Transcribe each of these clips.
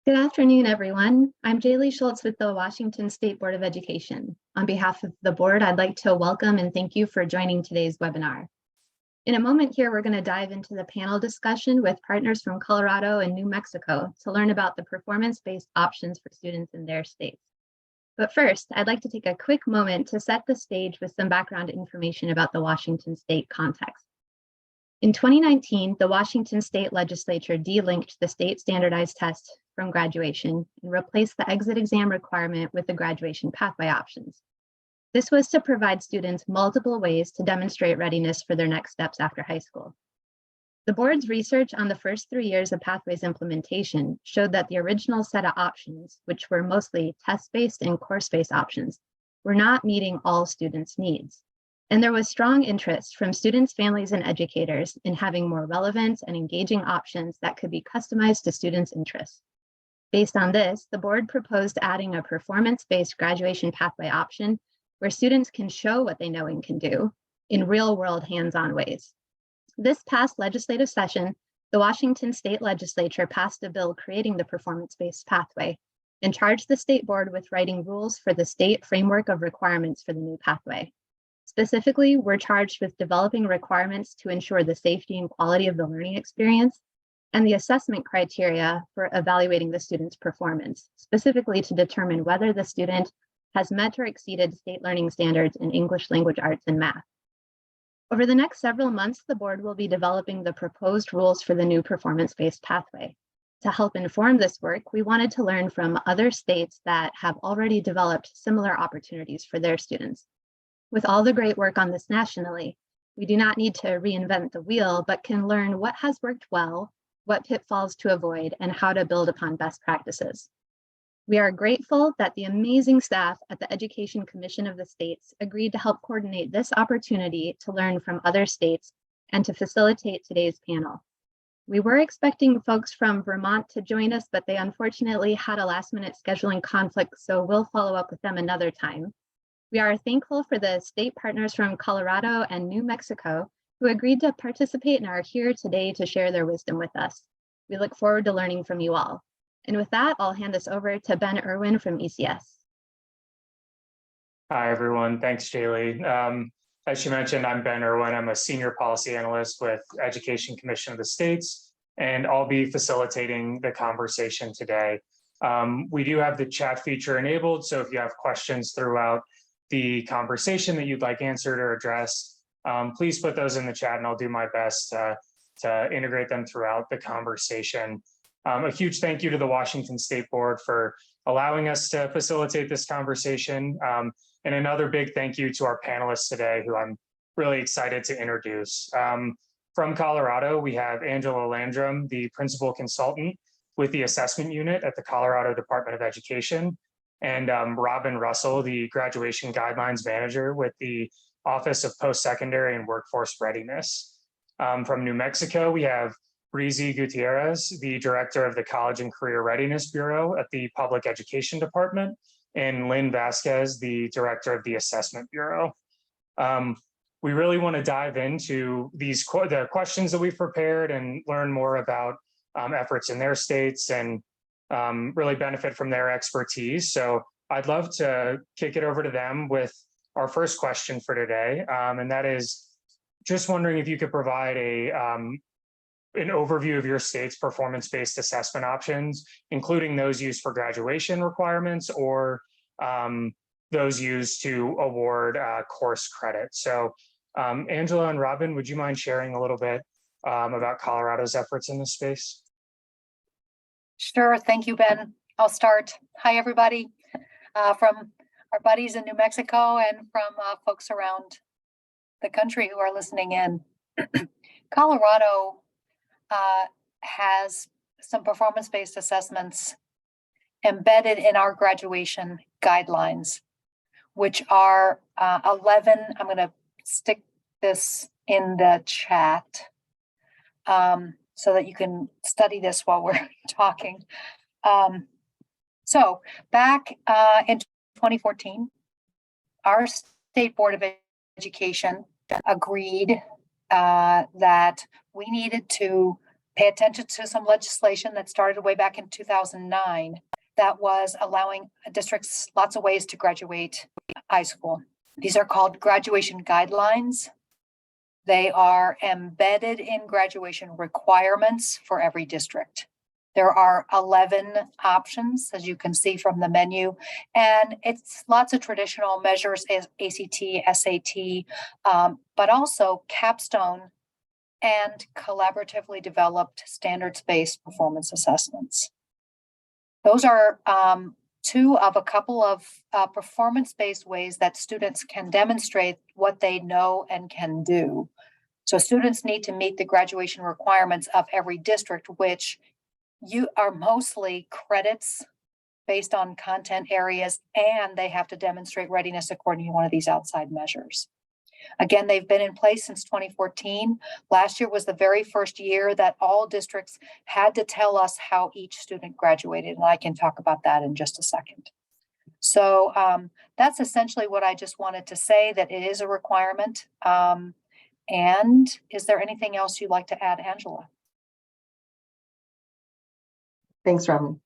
Good afternoon, everyone. I'm Jaylee Schultz with the Washington State Board of Education. On behalf of the board, I'd like to welcome and thank you for joining today's webinar. In a moment here, we're going to dive into the panel discussion with partners from Colorado and New Mexico to learn about the performance-based options for students in their states. But first, I'd like to take a quick moment to set the stage with some background information about the Washington State context. In 2019, the Washington State Legislature delinked the state standardized test from graduation and replaced the exit exam requirement with the graduation pathway options. This was to provide students multiple ways to demonstrate readiness for their next steps after high school. The board's research on the first 3 years of Pathways implementation showed that the original set of options, which were mostly test-based and course-based options, were not meeting all students' needs. And there was strong interest from students, families, and educators in having more relevant and engaging options that could be customized to students' interests. Based on this, the board proposed adding a performance-based graduation pathway option where students can show what they know and can do in real-world hands-on ways. This past legislative session, the Washington State Legislature passed a bill creating the performance-based pathway and charged the state board with writing rules for the state framework of requirements for the new pathway. Specifically, we're charged with developing requirements to ensure the safety and quality of the learning experience and the assessment criteria for evaluating the student's performance, specifically to determine whether the student has met or exceeded state learning standards in English language arts and math. Over the next several months, the board will be developing the proposed rules for the new performance-based pathway. To help inform this work, we wanted to learn from other states that have already developed similar opportunities for their students. With all the great work on this nationally, we do not need to reinvent the wheel, but can learn what has worked well, what pitfalls to avoid, and how to build upon best practices. We are grateful that the amazing staff at the Education Commission of the States agreed to help coordinate this opportunity to learn from other states and to facilitate today's panel. We were expecting folks from Vermont to join us, but they unfortunately had a last-minute scheduling conflict, so we'll follow up with them another time. We are thankful for the state partners from Colorado and New Mexico who agreed to participate and are here today to share their wisdom with us. We look forward to learning from you all. And with that, I'll hand this over to Ben Irwin from ECS. Hi, everyone. Thanks, Jaylee. As she mentioned, I'm Ben Irwin. I'm a senior policy analyst with Education Commission of the States, and I'll be facilitating the conversation today. We do have the chat feature enabled, so if you have questions throughout the conversation that you'd like answered or addressed, please put those in the chat and I'll do my best to integrate them throughout the conversation. A huge thank you to the Washington State Board for allowing us to facilitate this conversation. And another big thank you to our panelists today, who I'm really excited to introduce. From Colorado, we have Angela Landrum, the principal consultant with the assessment unit at the Colorado Department of Education, and Robin Russell, the graduation guidelines manager with the Office of Post-Secondary and Workforce Readiness. From New Mexico, we have Breezy Gutierrez, the director of the College and Career Readiness Bureau at the Public Education Department, and Lynn Vasquez, the director of the Assessment Bureau. We really want to dive into the questions that we've prepared and learn more about efforts in their states and really benefit from their expertise. So I'd love to kick it over to them with our first question for today. And that is just wondering if you could provide an overview of your state's performance-based assessment options, including those used for graduation requirements or those used to award course credit. So Angela and Robin, would you mind sharing a little bit about Colorado's efforts in this space? Sure, thank you, Ben. I'll start. Hi, everybody, from our buddies in New Mexico and from folks around the country who are listening in. Colorado has some performance-based assessments embedded in our graduation guidelines, which are 11. I'm going to stick this in the chat so that you can study this while we're talking. So back in 2014, our State Board of Education agreed that we needed to pay attention to some legislation that started way back in 2009 that was allowing districts lots of ways to graduate high school. These are called graduation guidelines. They are embedded in graduation requirements for every district. There are 11 options, as you can see from the menu, and it's lots of traditional measures as ACT, SAT, but also capstone and collaboratively developed standards-based performance assessments. Those are two of a couple of performance-based ways that students can demonstrate what they know and can do. So students need to meet the graduation requirements of every district, which you are mostly credits based on content areas, and they have to demonstrate readiness according to one of these outside measures. Again, they've been in place since 2014. Last year was the very first year that all districts had to tell us how each student graduated, and I can talk about that in just a second. So that's essentially what I just wanted to say, that it is a requirement. And is there anything else you'd like to add, Angela? Thanks, Robin.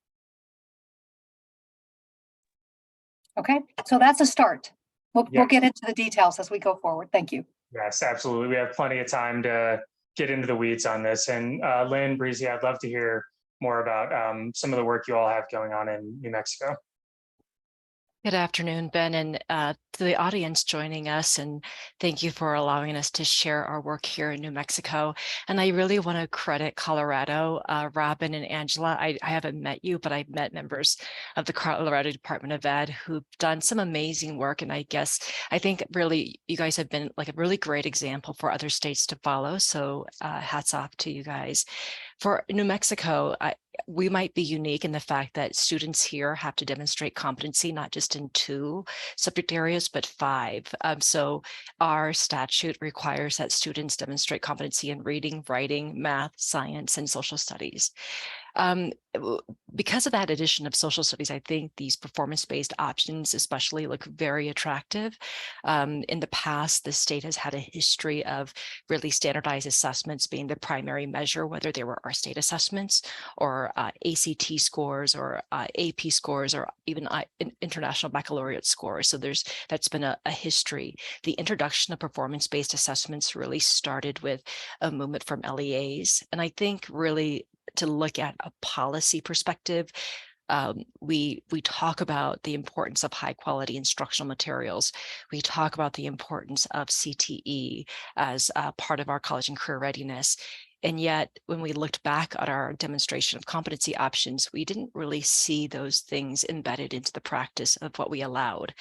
Okay, so that's a start. We'll Yeah. get into the details as we go forward. Thank you. Yes, absolutely. We have plenty of time to get into the weeds on this. And Lynn, Breezy, I'd love to hear more about some of the work you all have going on in New Mexico. Good afternoon, Ben, and to the audience joining us, and thank you for allowing us to share our work here in New Mexico. And I really want to credit Colorado, Robin and Angela. I haven't met you, but I've met members of the Colorado Department of Ed who've done some amazing work. And I think really you guys have been like a really great example for other states to follow. So hats off to you guys. For New Mexico, we might be unique in the fact that students here have to demonstrate competency, not just in 2 subject areas, but 5. So our statute requires that students demonstrate competency in reading, writing, math, science, and social studies. Because of that addition of social studies, I think these performance-based options especially look very attractive. In the past, the state has had a history of really standardized assessments being the primary measure, whether they were our state assessments or ACT scores or AP scores or even international baccalaureate scores. So that's been a history. The introduction of performance-based assessments really started with a movement from LEAs. And I think really to look at a policy perspective, we talk about the importance of high quality instructional materials. We talk about the importance of CTE as part of our college and career readiness. And yet, when we looked back at our demonstration of competency options, we didn't really see those things embedded into the practice of what we allowed.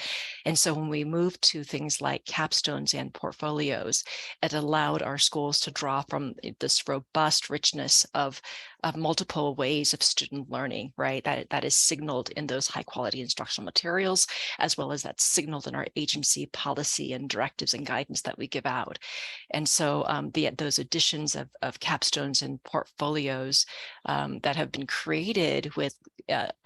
And so when we moved to things like capstones and portfolios, it allowed our schools to draw from this robust richness of multiple ways of student learning, right? That is signaled in those high quality instructional materials, as well as that's signaled in our agency policy and directives and guidance that we give out. And so those additions of capstones and portfolios that have been created with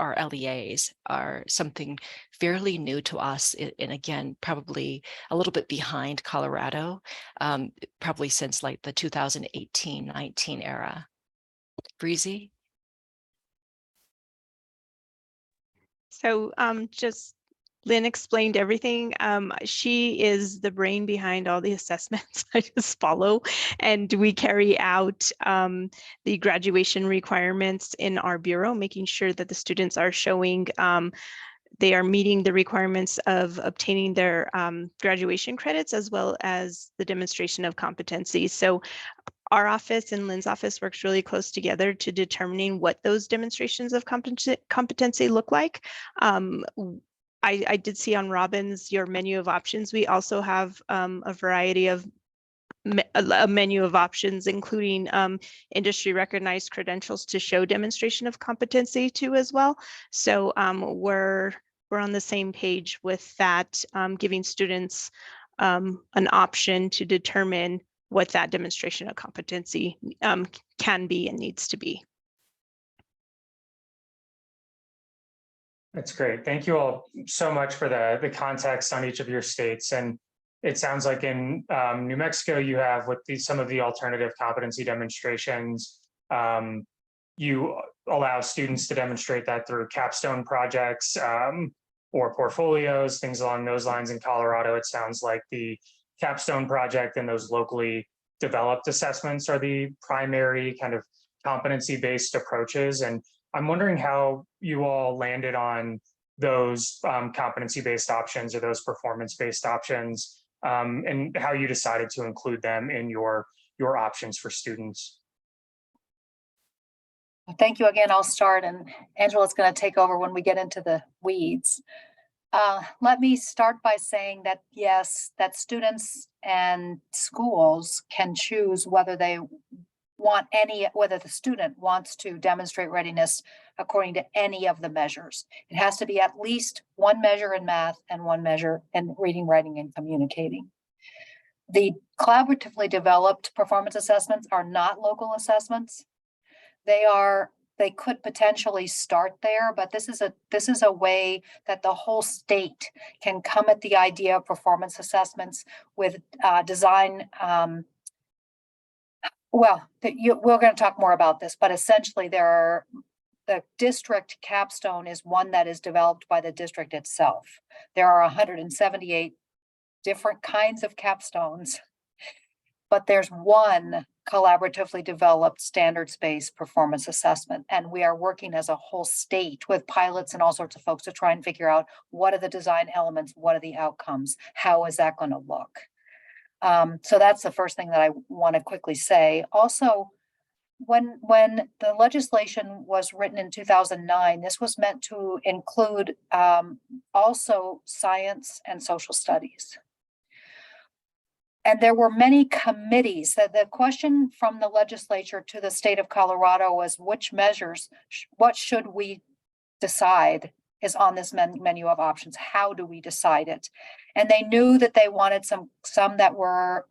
our LEAs are something fairly new to us, and again, probably a little bit behind Colorado, probably since like the 2018-19 era. Breezy? So just Lynn explained everything. She is the brain behind all the assessments. I just follow, and we carry out the graduation requirements in our bureau, making sure that the students are showing they are meeting the requirements of obtaining their graduation credits, as well as the demonstration of competency. So our office and Lynn's office works really close together to determining what those demonstrations of competency look like. I did see on Robin's your menu of options. We also have a variety of a menu of options, including industry recognized credentials to show demonstration of competency too as well. So we're on the same page with that, giving students an option to determine what that demonstration of competency can be and needs to be. That's great. Thank you all so much for the context on each of your states. And it sounds like in New Mexico, you have with some of the alternative competency demonstrations, You allow students to demonstrate that through capstone projects or portfolios, things along those lines. In Colorado, it sounds like the capstone project and those locally developed assessments are the primary kind of competency-based approaches. And I'm wondering how you all landed on those competency-based options or those performance-based options, and how you decided to include them in your options for students. Thank you again. I'll start, and Angela's going to take over when we get into the weeds. Let me start by saying that yes, that students and schools can choose whether they want whether the student wants to demonstrate readiness according to any of the measures. It has to be at least one measure in math and one measure in reading, writing, and communicating. The collaboratively developed performance assessments are not local assessments. They could potentially start there, but this is a way that the whole state can come at the idea of performance assessments with design. We're going to talk more about this, but essentially the district capstone is one that is developed by the district itself. There are 178 different kinds of capstones, but there's one collaboratively developed standards-based performance assessment. And we are working as a whole state with pilots and all sorts of folks to try and figure out what are the design elements, what are the outcomes, how is that going to look? So that's the first thing that I want to quickly say. Also, when the legislation was written in 2009, this was meant to include also science and social studies. And there were many committees. That the question from the legislature to the state of Colorado was which measures, what should we decide is on this menu of options? How do we decide it? And they knew that they wanted some that were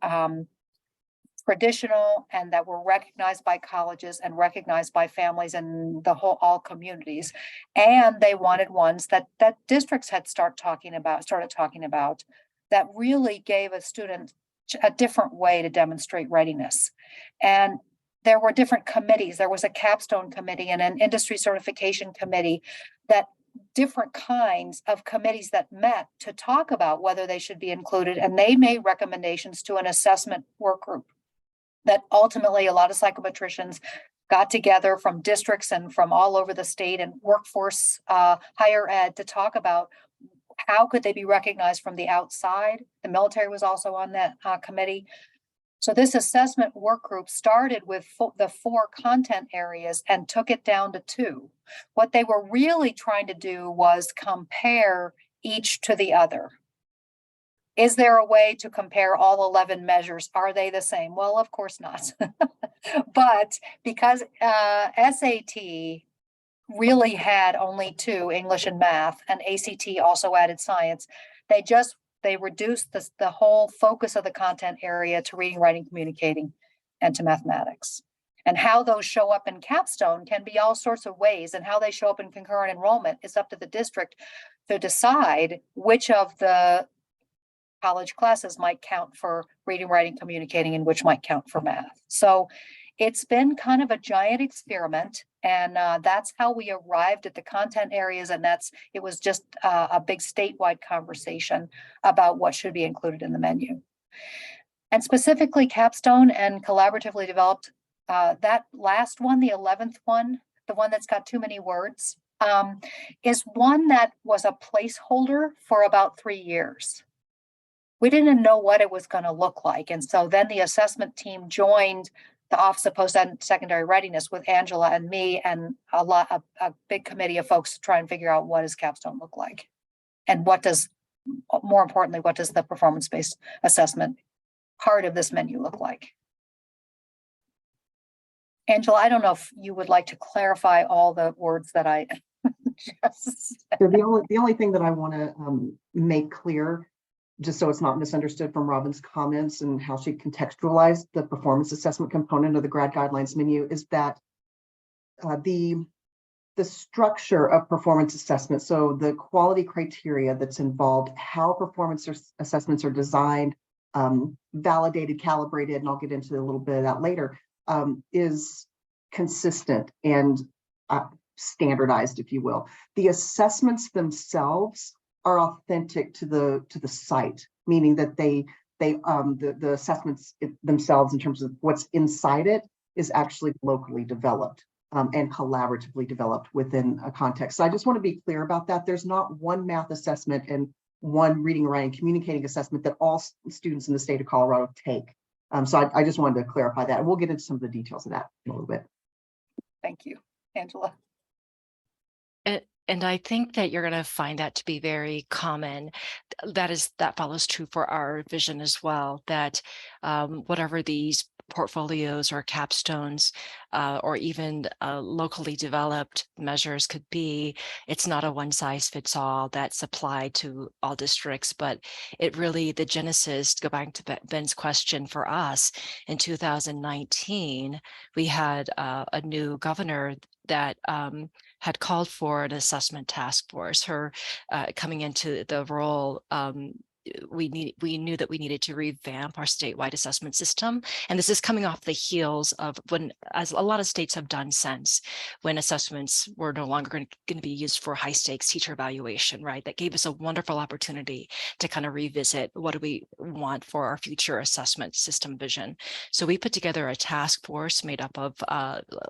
traditional and that were recognized by colleges and recognized by families and all communities. And they wanted ones that districts had started talking about that really gave a student a different way to demonstrate readiness. And there were different committees. There was a capstone committee and an industry certification committee, that different kinds of committees that met to talk about whether they should be included. And they made recommendations to an assessment work group that ultimately a lot of psychometricians got together from districts and from all over the state and workforce, higher ed, to talk about how could they be recognized from the outside. The military was also on that committee. So this assessment work group started with the 4 content areas and took it down to 2. What they were really trying to do was compare each to the other. Is there a way to compare all 11 measures? Are they the same? Well, of course not. But because SAT really had only 2, English and math, and ACT also added science, they reduced the whole focus of the content area to reading, writing, communicating, and to mathematics. And how those show up in capstone can be all sorts of ways, and how they show up in concurrent enrollment is up to the district to decide which of the college classes might count for reading, writing, communicating, and which might count for math. So it's been kind of a giant experiment, and that's how we arrived at the content areas. And it was just a big statewide conversation about what should be included in the menu. And specifically capstone and collaboratively developed, that last one, the 11th one, the one that's got too many words, is one that was a placeholder for about 3 years. We didn't know what it was going to look like. And so then the assessment team joined the Office of Post-Secondary Readiness with Angela and me and a big committee of folks to try and figure out what does capstone look like, and more importantly, what does the performance-based assessment part of this menu look like? Angela, I don't know if you would like to clarify all the words that I just said. So the only thing that I want to make clear, just so it's not misunderstood from Robin's comments and how she contextualized the performance assessment component of the grad guidelines menu, is that the structure of performance assessment, so the quality criteria that's involved, how performance assessments are designed, validated, calibrated, and I'll get into a little bit of that later, is consistent and standardized, if you will. The assessments themselves are authentic to the site, meaning that the assessments themselves, in terms of what's inside it, is actually locally developed and collaboratively developed within a context. So I just want to be clear about that. There's not one math assessment and one reading, writing, communicating assessment that all students in the state of Colorado take. So I just wanted to clarify that. We'll get into some of the details of that in a little bit. Thank you, Angela. And I think that you're going to find that to be very common. That follows true for our vision as well, that whatever these portfolios or capstones or even locally developed measures could be, it's not a one size fits all that's applied to all districts, but it really, the genesis, to go back to Ben's question, for us in 2019, we had a new governor that had called for an assessment task force. Her coming into the role, we knew that we needed to revamp our statewide assessment system. And this is coming off the heels of when, as a lot of states have done since, when assessments were no longer going to be used for high stakes teacher evaluation, right? That gave us a wonderful opportunity to kind of revisit what do we want for our future assessment system vision. So we put together a task force made up of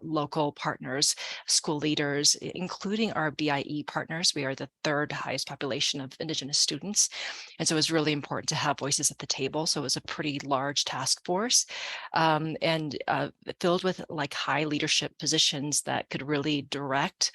local partners, school leaders, including our BIE partners. We are the third highest population of Indigenous students. And so it was really important to have voices at the table. So it was a pretty large task force and filled with like high leadership positions that could really direct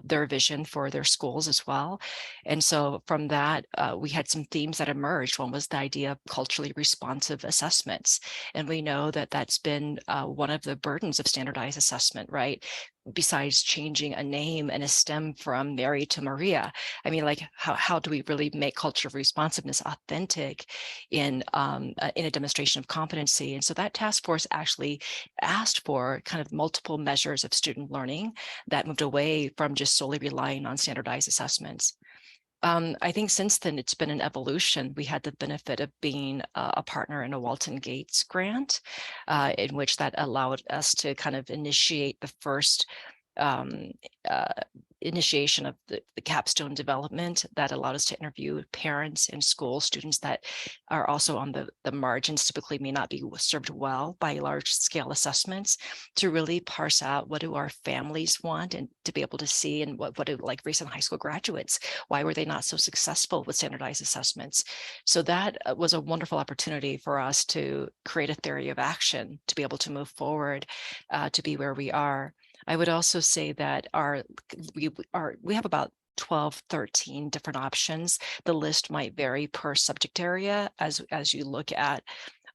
their vision for their schools as well. And so from that, we had some themes that emerged. One was the idea of culturally responsive assessments. And we know that that's been one of the burdens of standardized assessment, right? Besides changing a name and a STEM from Mary to Maria. I mean, like, how do we really make culture of responsiveness authentic in a demonstration of competency? And so that task force actually asked for kind of multiple measures of student learning that moved away from just solely relying on standardized assessments. I think since then, it's been an evolution. We had the benefit of being a partner in a Walton Gates grant, in which that allowed us to kind of initiate the first initiation of the capstone development that allowed us to interview parents and school students that are also on the margins, typically may not be served well by large scale assessments, to really parse out what do our families want and to be able to see, and what do like recent high school graduates, why were they not so successful with standardized assessments? So that was a wonderful opportunity for us to create a theory of action to be able to move forward to be where we are. I would also say that we have about 12, 13 different options. The list might vary per subject area as you look at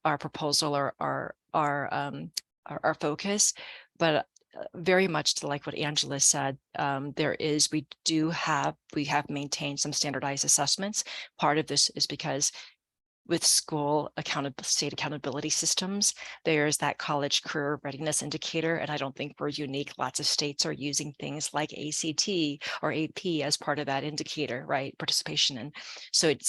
our proposal or our focus, but very much to like what Angela said, we have maintained some standardized assessments. Part of this is because with school state accountability systems, there's that college career readiness indicator. And I don't think we're unique. Lots of states are using things like ACT or AP as part of that indicator, right? Participation. And so it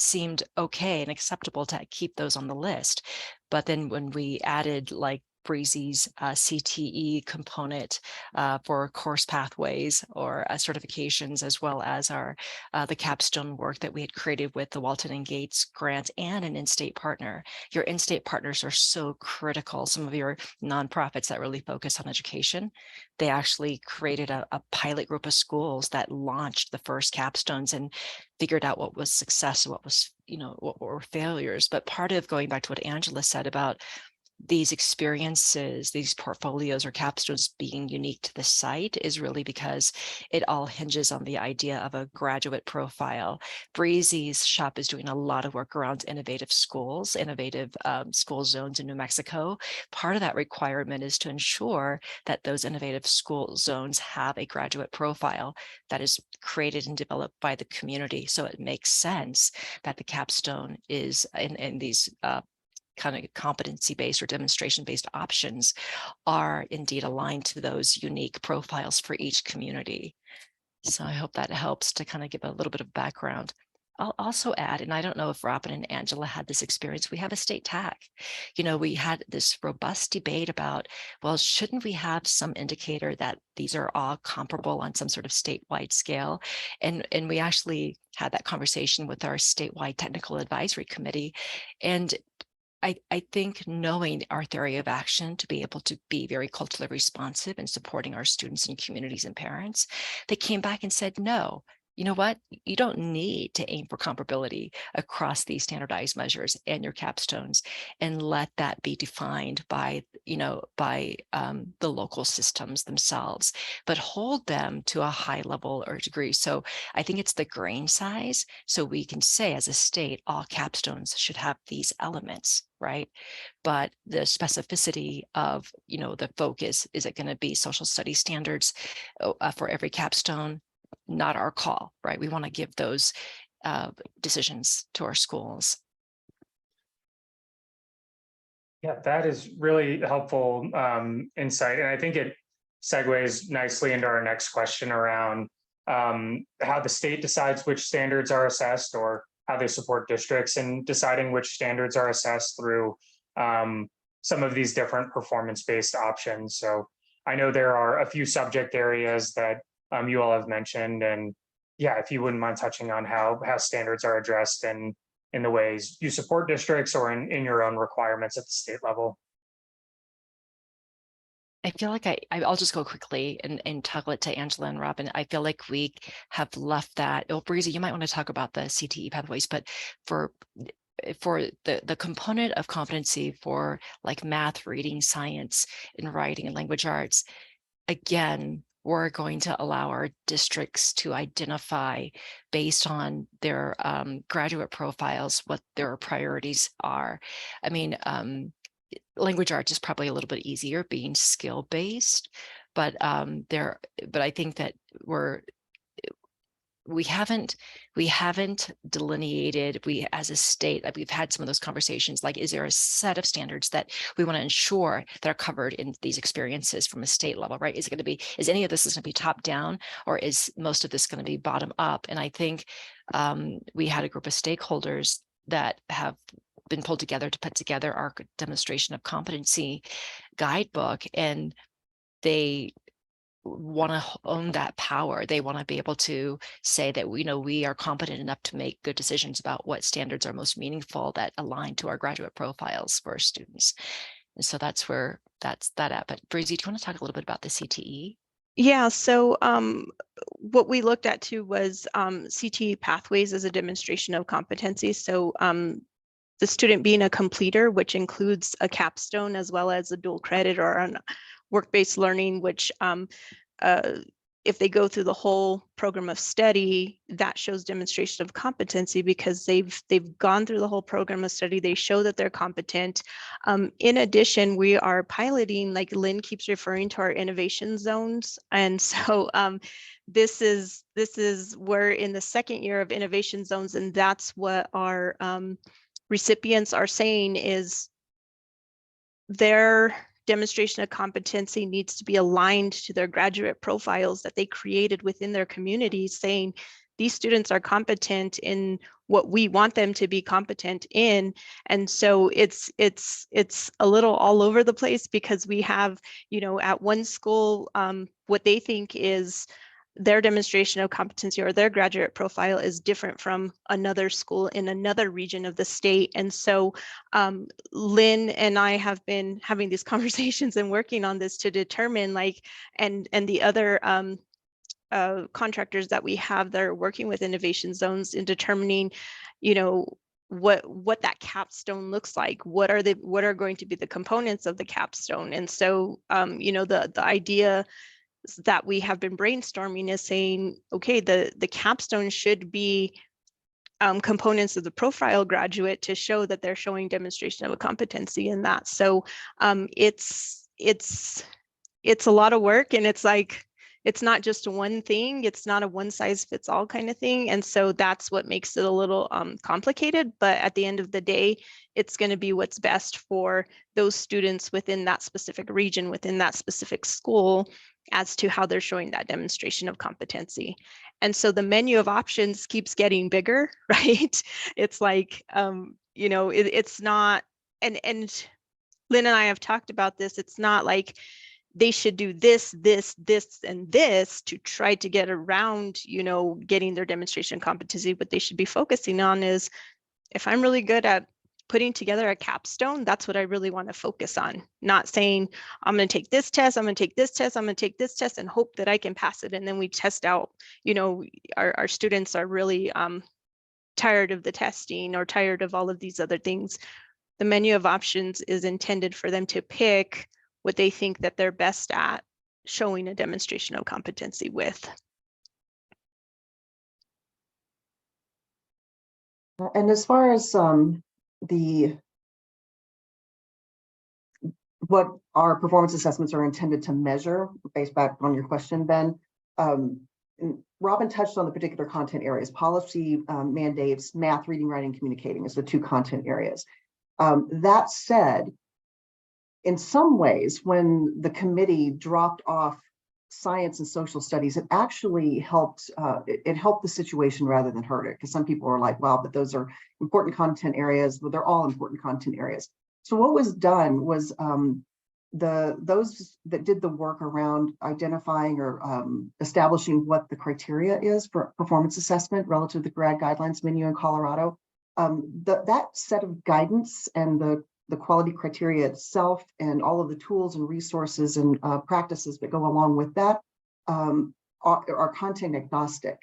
seemed okay and acceptable to keep those on the list. But then when we added like Breezy's CTE component for course pathways or certifications, as well as the capstone work that we had created with the Walton and Gates grant and an in-state partner. Your in-state partners are so critical. Some of your nonprofits that really focus on education, they actually created a pilot group of schools that launched the first capstones and figured out what was success and what was, what were failures. But part of going back to what Angela said about these experiences, these portfolios or capstones being unique to the site is really because it all hinges on the idea of a graduate profile. Breezy's shop is doing a lot of work around innovative schools, innovative school zones in New Mexico. Part of that requirement is to ensure that those innovative school zones have a graduate profile that is created and developed by the community. So it makes sense that the capstone is in these kind of competency-based or demonstration-based options are indeed aligned to those unique profiles for each community. So I hope that helps to kind of give a little bit of background. I'll also add, and I don't know if Robin and Angela had this experience, we have a state TAC. You know, we had this robust debate about, well, shouldn't we have some indicator that these are all comparable on some sort of statewide scale? And we actually had that conversation with our statewide technical advisory committee. And I think knowing our theory of action to be able to be very culturally responsive and supporting our students and communities and parents, they came back and said, no, you know what? You don't need to aim for comparability across these standardized measures and your capstones, and let that be defined by, by the local systems themselves, but hold them to a high level or degree. So I think it's the grain size. So we can say as a state, all capstones should have these elements, right? But the specificity of, the focus, is it going to be social studies standards for every capstone? Not our call, right? We want to give those decisions to our schools. Yeah, that is really helpful insight. And I think it segues nicely into our next question around how the state decides which standards are assessed, or how they support districts in deciding which standards are assessed through some of these different performance-based options. So I know there are a few subject areas that you all have mentioned, and yeah, if you wouldn't mind touching on how standards are addressed and in the ways you support districts, or in your own requirements at the state level. I feel like I'll just go quickly and toggle it to Angela and Robin. I feel like we have left that. Oh, Breezy, you might want to talk about the CTE pathways, but for the component of competency for like math, reading, science, and writing and language arts, again, we're going to allow our districts to identify based on their graduate profiles what their priorities are. I mean, language arts is probably a little bit easier being skill-based, but I think that we haven't delineated, we as a state, like we've had some of those conversations, like, is there a set of standards that we want to ensure that are covered in these experiences from a state level, right? Is any of this going to be top down, or is most of this going to be bottom up? And I think we had a group of stakeholders that have been pulled together to put together our demonstration of competency guidebook, and they want to own that power. They want to be able to say that we are competent enough to make good decisions about what standards are most meaningful that align to our graduate profiles for our students. And so that's where that's that at. But Breezy, do you want to talk a little bit about the CTE? Yeah, so what we looked at too was CTE pathways as a demonstration of competency. So the student being a completer, which includes a capstone as well as a dual credit or an work-based learning, which if they go through the whole program of study, that shows demonstration of competency because they've gone through the whole program of study. They show that they're competent. In addition, we are piloting, like Lynn keeps referring to, our innovation zones. And so this is we're in the second year of innovation zones, and that's what our recipients are saying is their demonstration of competency needs to be aligned to their graduate profiles that they created within their communities, saying these students are competent in what we want them to be competent in. And so it's a little all over the place because we have, at one school, what they think is their demonstration of competency or their graduate profile is different from another school in another region of the state. And so Lynn and I have been having these conversations and working on this to determine and the other contractors that we have that are working with innovation zones in determining, what that capstone looks like. What are going to be the components of the capstone? And so, the idea that we have been brainstorming is saying, okay, the capstone should be components of the profile graduate to show that they're showing demonstration of a competency in that. So it's a lot of work, and it's like, it's not just one thing. It's not a one size fits all kind of thing. And so that's what makes it a little complicated. But at the end of the day, it's going to be what's best for those students within that specific region, within that specific school, as to how they're showing that demonstration of competency. And so the menu of options keeps getting bigger, right? It's like, it's not, and Lynn and I have talked about this. It's not like they should do this, and this to try to get around, getting their demonstration competency. What they should be focusing on is, if I'm really good at putting together a capstone, that's what I really want to focus on. Not saying, I'm going to take this test, I'm going to take this test, I'm going to take this test and hope that I can pass it. And then we test out, our students are really tired of the testing or tired of all of these other things. The menu of options is intended for them to pick what they think that they're best at showing a demonstration of competency with. And as far as what our performance assessments are intended to measure, based back on your question, Ben, Robin touched on the particular content areas. Policy mandates math, reading, writing, communicating as the 2 content areas. That said, in some ways, when the committee dropped off science and social studies, it actually helped. It helped the situation rather than hurt it, because some people are like, "Well, but those are important content areas." Well, they're all important content areas. So what was done was those that did the work around identifying or establishing what the criteria is for performance assessment relative to the GRAD guidelines menu in Colorado. That set of guidance and the quality criteria itself and all of the tools and resources and practices that go along with that are content agnostic.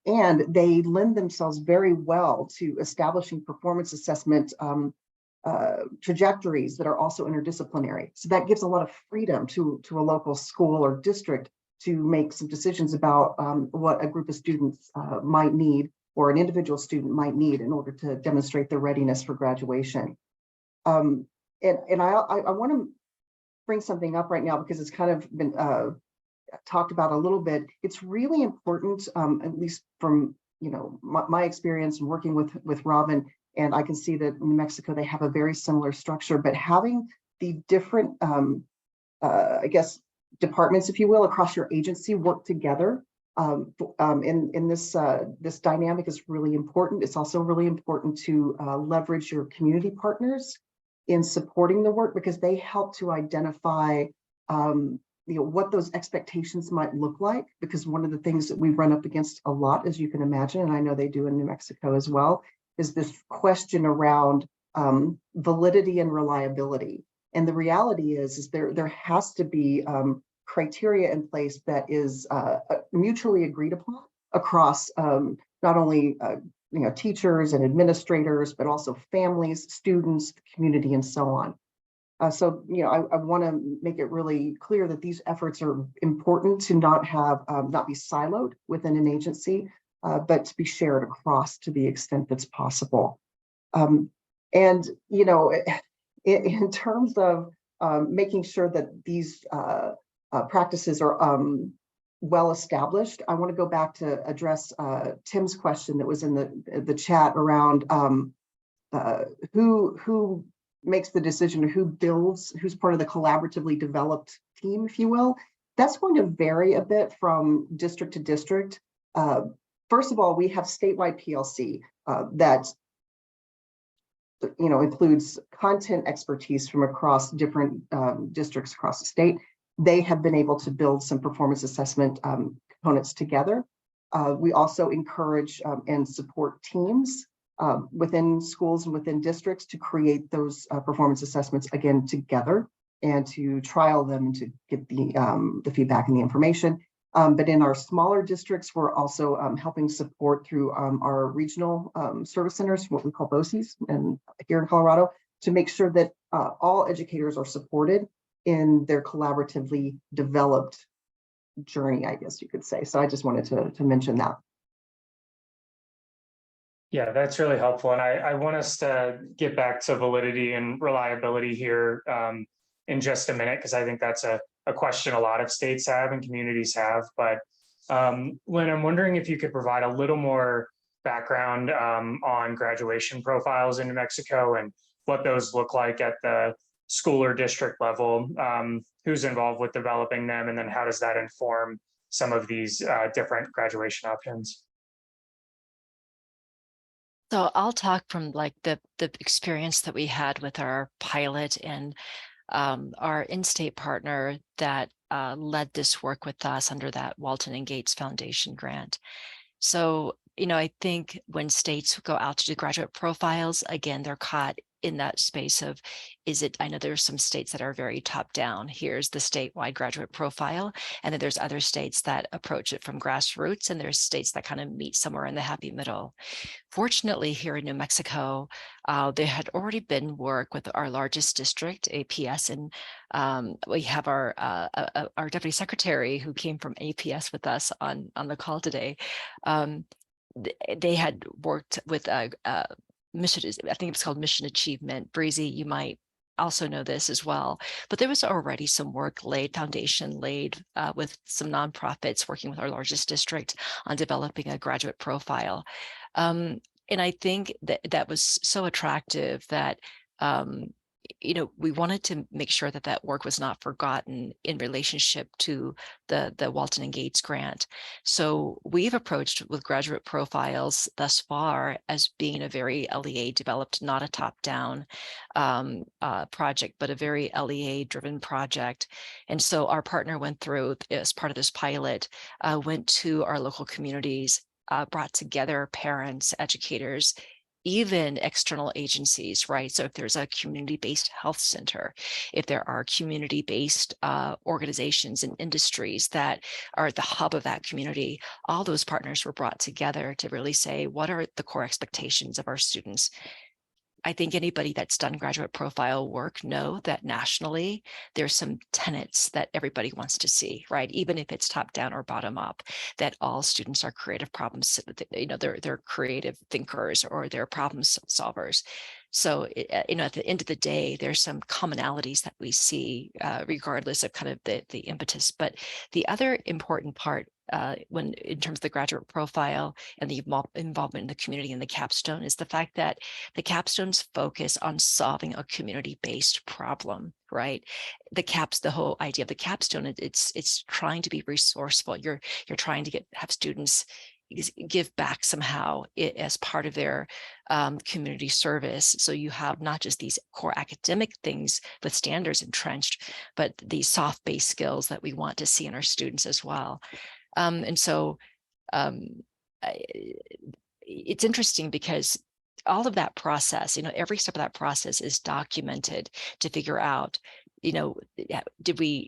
And they lend themselves very well to establishing performance assessment trajectories that are also interdisciplinary. So that gives a lot of freedom to a local school or district to make some decisions about what a group of students might need, or an individual student might need, in order to demonstrate their readiness for graduation. And I want to bring something up right now, because it's kind of been talked about a little bit. It's really important, at least from my experience in working with Robin, and I can see that in New Mexico they have a very similar structure. But having the different, I guess, departments, if you will, across your agency work together in this dynamic is really important. It's also really important to leverage your community partners in supporting the work, because they help to identify what those expectations might look like. Because one of the things that we run up against a lot, as you can imagine, and I know they do in New Mexico as well, is this question around validity and reliability. And the reality is there has to be criteria in place that is mutually agreed upon across not only teachers and administrators, but also families, students, the community, and so on. So I want to make it really clear that these efforts are important to not be siloed within an agency, but to be shared across to the extent that's possible. And in terms of making sure that these practices are well established, I want to go back to address Tim's question that was in the chat around who makes the decision, who's part of the collaboratively developed team, if you will. That's going to vary a bit from district to district. First of all, we have statewide PLC that includes content expertise from across different districts across the state. They have been able to build some performance assessment components together. We also encourage and support teams within schools and within districts to create those performance assessments again together, and to trial them and to get the feedback and the information. But in our smaller districts, we're also helping support through our regional service centers, what we call BOCES, and here in Colorado, to make sure that all educators are supported in their collaboratively developed journey, I guess you could say. So I just wanted to mention that. Yeah, that's really helpful. And I want us to get back to validity and reliability here in just a minute, because I think that's a a question a lot of states have and communities have. But Lynn, I'm wondering if you could provide a little more background on graduation profiles in New Mexico and what those look like at the school or district level, who's involved with developing them, and then how does that inform some of these different graduation options? So I'll talk from like the experience that we had with our pilot and our in-state partner that led this work with us under that Walton and Gates Foundation grant. So, I think when states go out to do graduate profiles, again, they're caught in that space of, I know there's some states that are very top down. Here's the statewide graduate profile. And then there's other states that approach it from grassroots, and there's states that kind of meet somewhere in the happy middle. Fortunately, here in New Mexico, there had already been work with our largest district, APS, and we have our deputy secretary who came from APS with us on the call today. They had worked with mission, I think it's called Mission Achievement. Breezy, you might also know this as well, but there was already some work foundation laid with some nonprofits working with our largest district on developing a graduate profile. And I think that was so attractive that we wanted to make sure that that work was not forgotten in relationship to the Walton and Gates grant. So we've approached with graduate profiles thus far as being a very LEA developed, not a top-down project, but a very LEA driven project. And so our partner went through, as part of this pilot, went to our local communities, brought together parents, educators, even external agencies, right? So if there's a community-based health center, if there are community-based organizations and industries that are at the hub of that community, all those partners were brought together to really say, what are the core expectations of our students? I think anybody that's done graduate profile work know that nationally, there's some tenets that everybody wants to see, right? Even if it's top down or bottom up, that all students are creative problems, they're creative thinkers or they're problem solvers. So, at the end of the day, there's some commonalities that we see regardless of kind of the impetus. But the other important part when in terms of the graduate profile and the involvement in the community and the capstone is the fact that the capstones focus on solving a community-based problem, right? The whole idea of the capstone, it's trying to be resourceful. You're trying to have students give back somehow as part of their community service. So you have not just these core academic things with standards entrenched, but these soft-based skills that we want to see in our students as well. And so it's interesting because all of that process, every step of that process is documented to figure out, did we,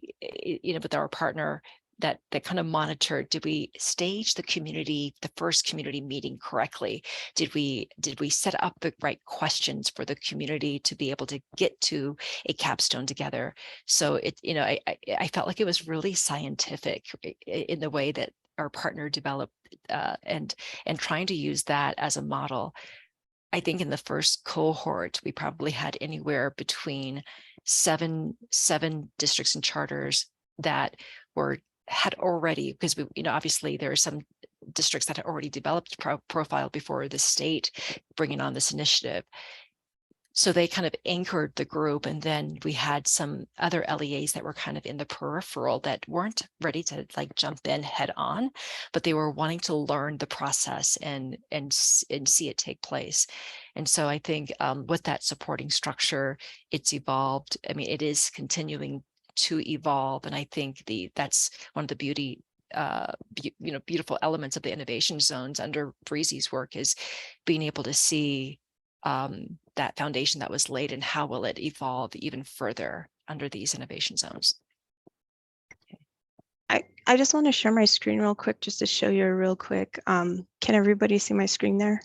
with our partner that kind of monitored, did we stage the first community meeting correctly? Did we set up the right questions for the community to be able to get to a capstone together? So I felt like it was really scientific in the way that our partner developed and trying to use that as a model. I think in the first cohort, we probably had anywhere between seven districts and charters that had already, because obviously there are some districts that had already developed profile before the state bringing on this initiative. So they kind of anchored the group, and then we had some other LEAs that were kind of in the peripheral that weren't ready to jump in head on, but they were wanting to learn the process and see it take place. And so I think with that supporting structure, it's evolved. I mean, it is continuing to evolve, and I think that's one of the beautiful elements of the innovation zones under Breezy's work is being able to see that foundation that was laid and how will it evolve even further under these innovation zones. I just want to share my screen real quick just to show you real quick. Can everybody see my screen there?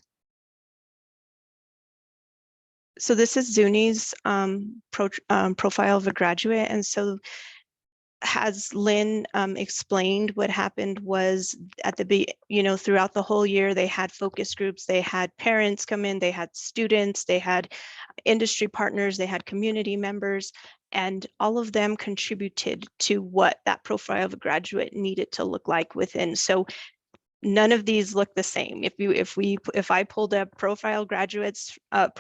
So this is Zuni's profile of a graduate. And so as Lynn explained, what happened was at the throughout the whole year, they had focus groups, they had parents come in, they had students, they had industry partners, they had community members, and all of them contributed to what that profile of a graduate needed to look like within. So none of these look the same. If I pulled up profile graduates for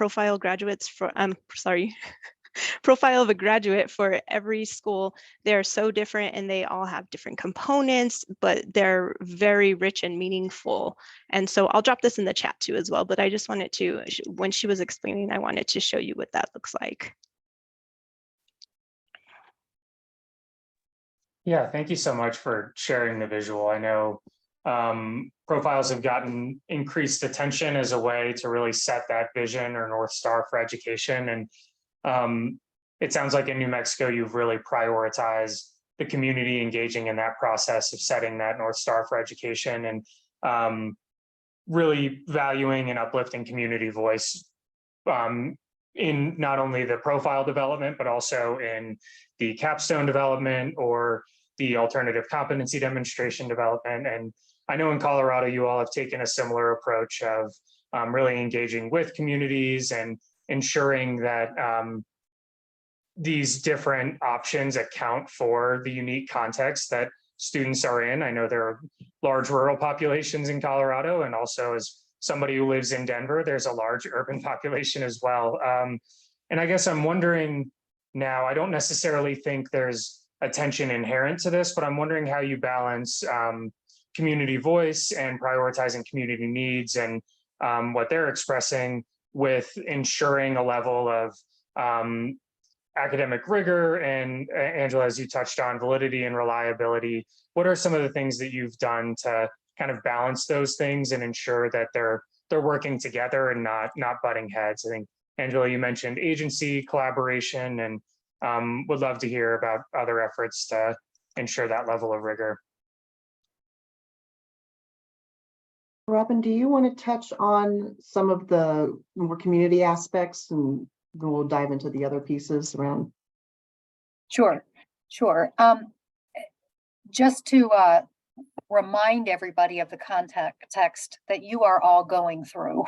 profile of a graduate for every school, they're so different and they all have different components, but they're very rich and meaningful. And so I'll drop this in the chat too as well, but I just wanted to, when she was explaining, I wanted to show you what that looks like. Yeah, thank you so much for sharing the visual. I know profiles have gotten increased attention as a way to really set that vision or North Star for education. And it sounds like in New Mexico, you've really prioritized the community engaging in that process of setting that North Star for education, and really valuing and uplifting community voice in not only the profile development, but also in the capstone development or the alternative competency demonstration development. And I know in Colorado, you all have taken a similar approach of really engaging with communities and ensuring that these different options account for the unique context that students are in. I know there are large rural populations in Colorado, and also as somebody who lives in Denver, there's a large urban population as well. And I guess I'm wondering now, I don't necessarily think there's a tension inherent to this, but I'm wondering how you balance community voice and prioritizing community needs and what they're expressing with ensuring a level of academic rigor and, Angela, as you touched on, validity and reliability. What are some of the things that you've done to kind of balance those things and ensure that they're working together and not butting heads? I think, Angela, you mentioned agency collaboration, and would love to hear about other efforts to ensure that level of rigor. Robin, do you want to touch on some of the more community aspects, and then we'll dive into the other pieces around? Sure. Just to remind everybody of the context that you are all going through.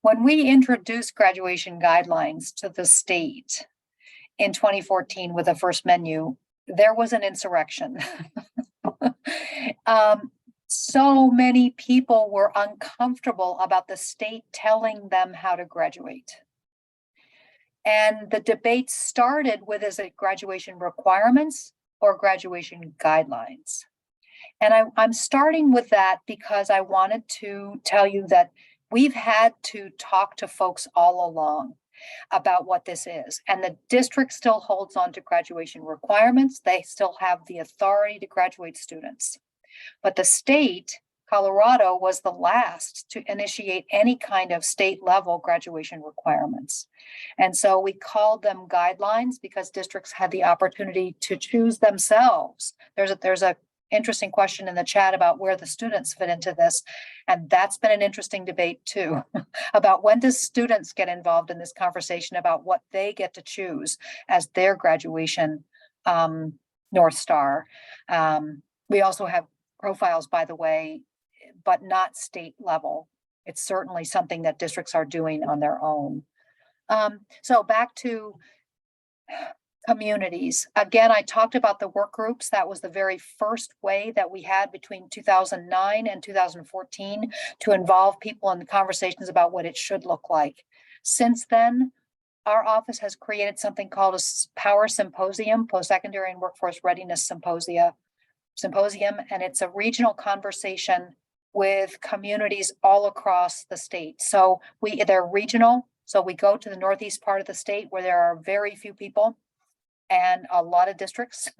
When we introduced graduation guidelines to the state in 2014 with the first menu, there was an insurrection. So many people were uncomfortable about the state telling them how to graduate. And the debate started with, is it graduation requirements or graduation guidelines? And I'm starting with that because I wanted to tell you that we've had to talk to folks all along about what this is. And the district still holds on to graduation requirements. They still have the authority to graduate students. But the state, Colorado, was the last to initiate any kind of state level graduation requirements. And so we called them guidelines because districts had the opportunity to choose themselves. There's a interesting question in the chat about where the students fit into this. And that's been an interesting debate too, about when does students get involved in this conversation about what they get to choose as their graduation North Star. We also have profiles, by the way, but not state level. It's certainly something that districts are doing on their own. So back to communities. Again, I talked about the work groups. That was the very first way that we had between 2009 and 2014 to involve people in the conversations about what it should look like. Since then, our office has created something called a Power Symposium, Post-Secondary and Workforce Readiness Symposium, and it's a regional conversation with communities all across the state. So they're regional. So we go to the northeast part of the state where there are very few people and a lot of districts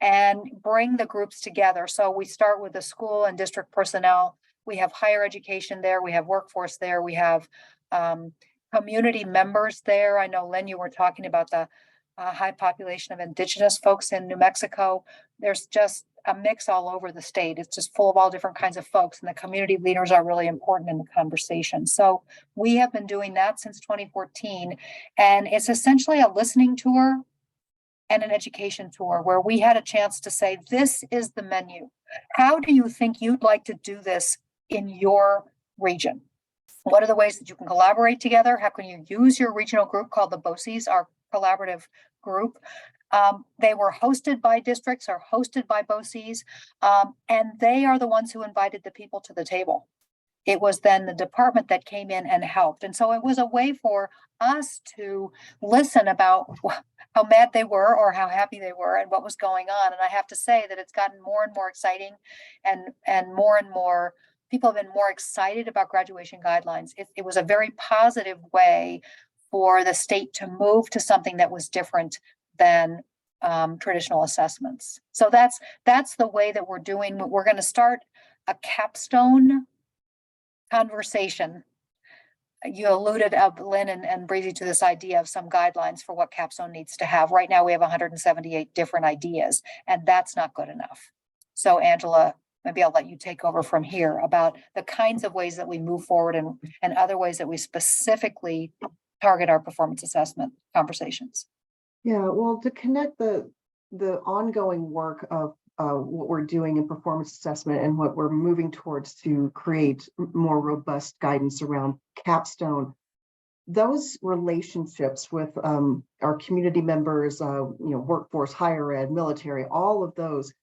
and bring the groups together. So we start with the school and district personnel. We have higher education there. We have workforce there. We have community members there. I know, Len, you were talking about the high population of indigenous folks in New Mexico. There's just a mix all over the state. It's just full of all different kinds of folks, and the community leaders are really important in the conversation. So we have been doing that since 2014, and it's essentially a listening tour and an education tour where we had a chance to say, this is the menu. How do you think you'd like to do this in your region? What are the ways that you can collaborate together? How can you use your regional group called the BOCES, our collaborative group? They were hosted by districts or hosted by BOCES, and they are the ones who invited the people to the table. It was then the department that came in and helped. And so it was a way for us to listen about how mad they were or how happy they were and what was going on. And I have to say that it's gotten more and more exciting, and more people have been more excited about graduation guidelines. It was a very positive way for the state to move to something that was different than traditional assessments. So that's the way that we're doing. We're going to start a capstone conversation. You alluded, Lynn and Breezy, to this idea of some guidelines for what capstone needs to have. Right now we have 178 different ideas, and that's not good enough. So Angela, maybe I'll let you take over from here about the kinds of ways that we move forward and other ways that we specifically target our performance assessment conversations. Yeah, well, to connect the ongoing work of what we're doing in performance assessment and what we're moving towards to create more robust guidance around capstone, those relationships with our community members, workforce, higher ed, military, all of those,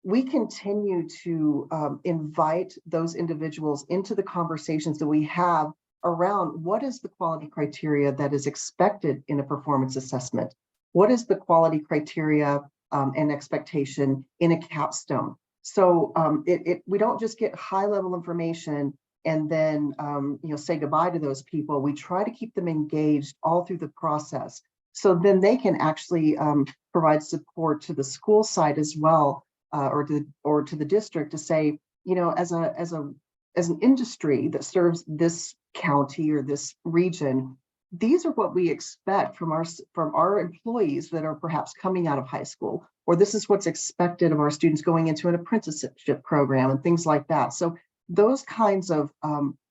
we continue to invite those individuals into the conversations that we have around what is the quality criteria that is expected in a performance assessment. What is the quality criteria and expectation in a capstone? So we don't just get high level information and then say goodbye to those people. We try to keep them engaged all through the process, so then they can actually provide support to the school side as well, or to the district to say, as an industry that serves this county or this region, these are what we expect from our employees that are perhaps coming out of high school, or this is what's expected of our students going into an apprenticeship program and things like that. So those kinds of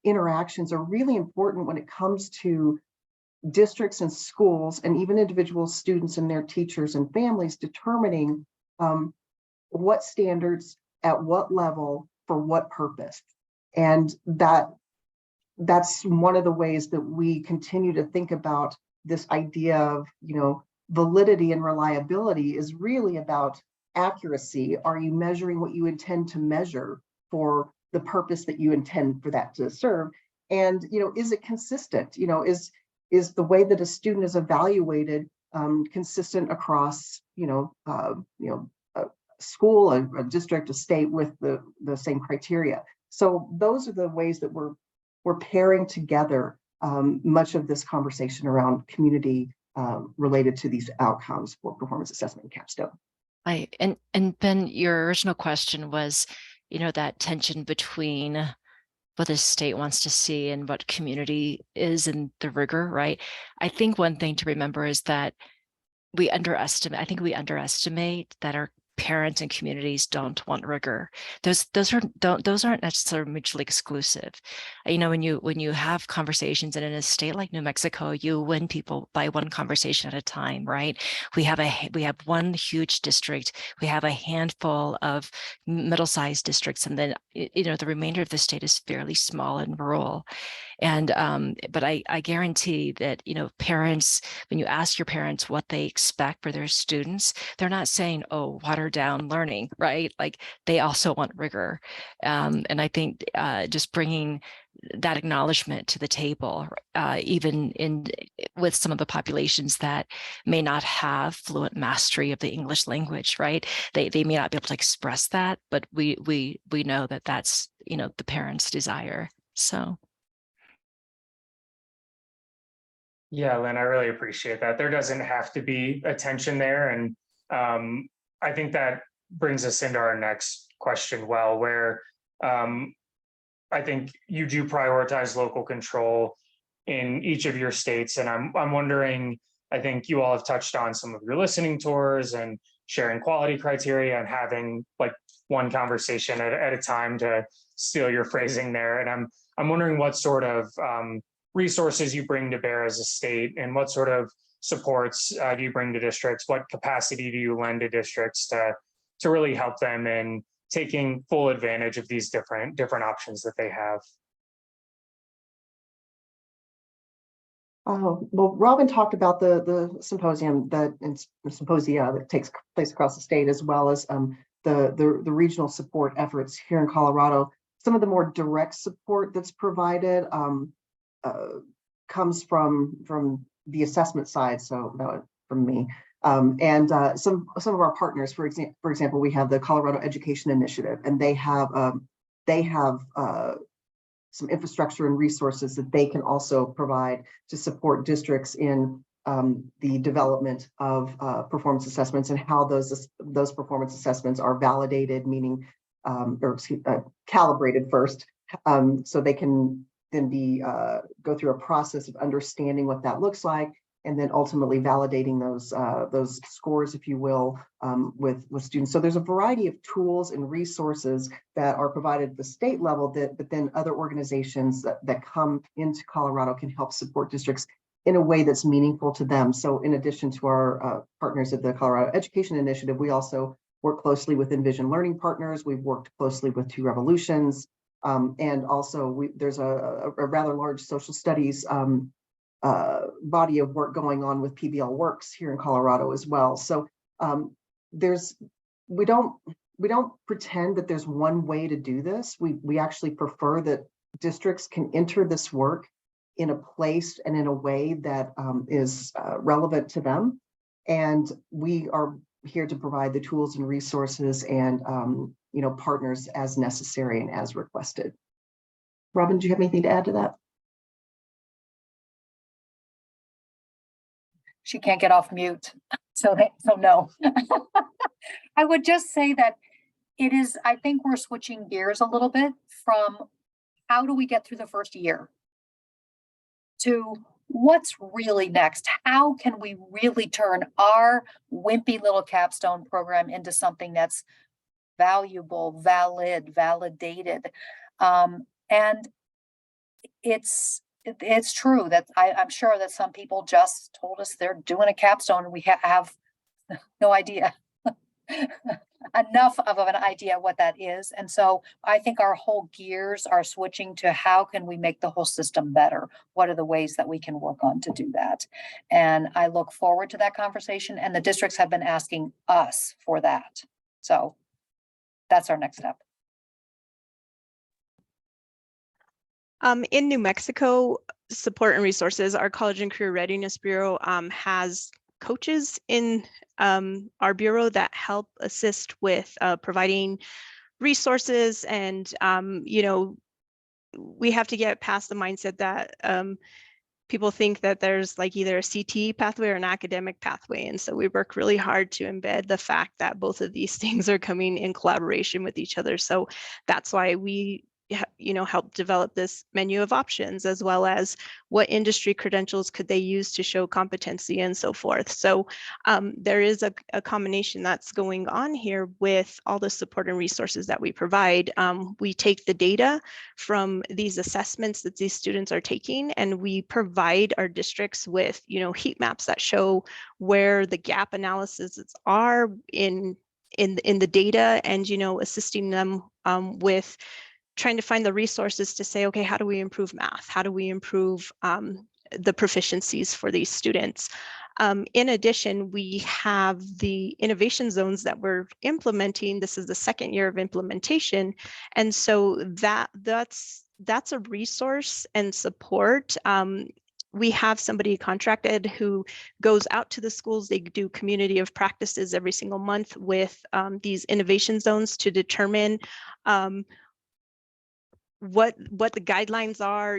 interactions are really important when it comes to districts and schools, and even individual students and their teachers and families determining what standards at what level for what purpose. And that's one of the ways that we continue to think about this idea of, validity and reliability is really about accuracy. Are you measuring what you intend to measure for the purpose that you intend for that to serve? And, is it consistent? Is the way that a student is evaluated consistent across, a school, a district, a state with the same criteria? So those are the ways that we're pairing together much of this conversation around community related to these outcomes for performance assessment and capstone. And Ben, your original question was, that tension between what the state wants to see and what community is in the rigor, right? I think one thing to remember is that we underestimate that our parents and communities don't want rigor. Those aren't necessarily mutually exclusive. When you have conversations, and in a state like New Mexico, you win people by one conversation at a time, right? We have one huge district. We have a handful of middle-sized districts, and then the remainder of the state is fairly small and rural. And but I guarantee that parents, when you ask your parents what they expect for their students, they're not saying, "Oh, watered down learning," right? Like, they also want rigor. And I think just bringing that acknowledgement to the table, even with some of the populations that may not have fluent mastery of the English language, right? They may not be able to express that, but we know that that's the parents' desire. So. Yeah, Lynn, I really appreciate that. There doesn't have to be a tension there. And I think that brings us into our next question, where I think you do prioritize local control in each of your states. And I'm wondering, I think you all have touched on some of your listening tours and sharing quality criteria and having like one conversation at a time, to steal your phrasing there. And I'm wondering what sort of resources you bring to bear as a state, and what sort of supports do you bring to districts? What capacity do you lend to districts to really help them in taking full advantage of these different options that they have? Well, Robin talked about the symposium symposia that takes place across the state, as well as the regional support efforts here in Colorado. Some of the more direct support that's provided comes from the assessment side, so from me. And some of our partners, for example, we have the Colorado Education Initiative, and they have some infrastructure and resources that they can also provide to support districts in the development of performance assessments and how those performance assessments are validated, meaning calibrated first, so they can then go through a process of understanding what that looks like, and then ultimately validating those scores, if you will, with students. So there's a variety of tools and resources that are provided at the state level but then other organizations that come into Colorado can help support districts in a way that's meaningful to them. So in addition to our partners at the Colorado Education Initiative, we also work closely with Envision Learning Partners. We've worked closely with Two Revolutions. And also there's a rather large social studies body of work going on with PBL Works here in Colorado as well. So we don't pretend that there's one way to do this. We actually prefer that districts can enter this work in a place and in a way that is relevant to them. And we are here to provide the tools and resources and partners as necessary and as requested. Robin, do you have anything to add to that? She can't get off mute, so no. I would just say that I think we're switching gears a little bit from how do we get through the first year to what's really next? How can we really turn our wimpy little capstone program into something that's valuable, valid, validated? And it's true that I'm sure that some people just told us they're doing a capstone and we have no idea enough of an idea what that is. And so I think our whole gears are switching to how can we make the whole system better? What are the ways that we can work on to do that? And I look forward to that conversation, and the districts have been asking us for that. So that's our next step. In New Mexico, Support and Resources, our College and Career Readiness Bureau has coaches in our bureau that help assist with providing resources. And, we have to get past the mindset that people think that there's like either a CTE pathway or an academic pathway. And so we work really hard to embed the fact that both of these things are coming in collaboration with each other. So that's why we help develop this menu of options, as well as what industry credentials could they use to show competency and so forth. So there is a combination that's going on here with all the support and resources that we provide. We take the data from these assessments that these students are taking, and we provide our districts with heat maps that show where the gap analyses are in the data, and assisting them with trying to find the resources to say, okay, how do we improve math? How do we improve the proficiencies for these students? In addition, we have the innovation zones that we're implementing. This is the second year of implementation. And so that's a resource and support. We have somebody contracted who goes out to the schools. They do community of practices every single month with these innovation zones to determine what the guidelines are,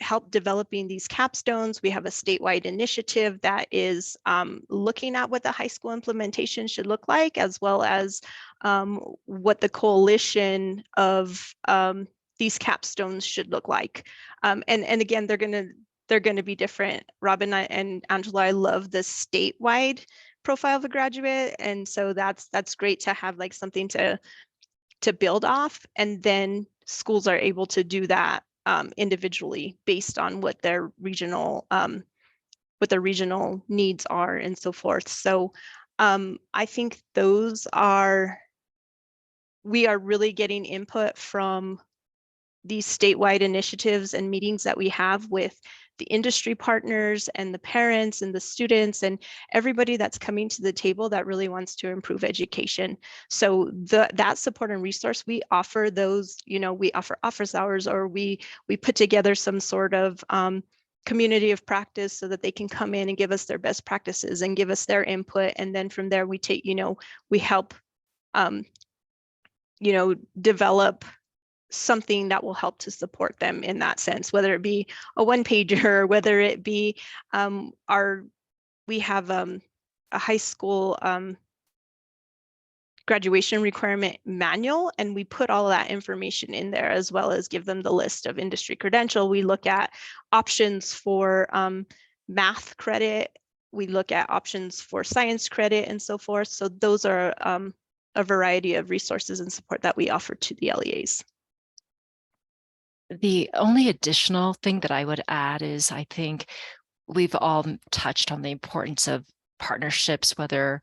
help developing these capstones. We have a statewide initiative that is looking at what the high school implementation should look like, as well as what the coalition of these capstones should look like. And again, they're going to be different. Robin and Angela, I love the statewide profile of a graduate, and so that's great to have like something to build off, and then schools are able to do that individually based on what their regional what the regional needs are and so forth. So I think we are really getting input from these statewide initiatives and meetings that we have with the industry partners and the parents and the students and everybody that's coming to the table that really wants to improve education. So that support and resource, we offer those, we offer office hours, or we put together some sort of community of practice so that they can come in and give us their best practices and give us their input. And then from there we take, we help, develop something that will help to support them in that sense, whether it be a one-pager, whether it be we have a high school graduation requirement manual, and we put all of that information in there, as well as give them the list of industry credential. We look at options for math credit. We look at options for science credit and so forth. So those are a variety of resources and support that we offer to the LEAs. The only additional thing that I would add is I think we've all touched on the importance of partnerships, whether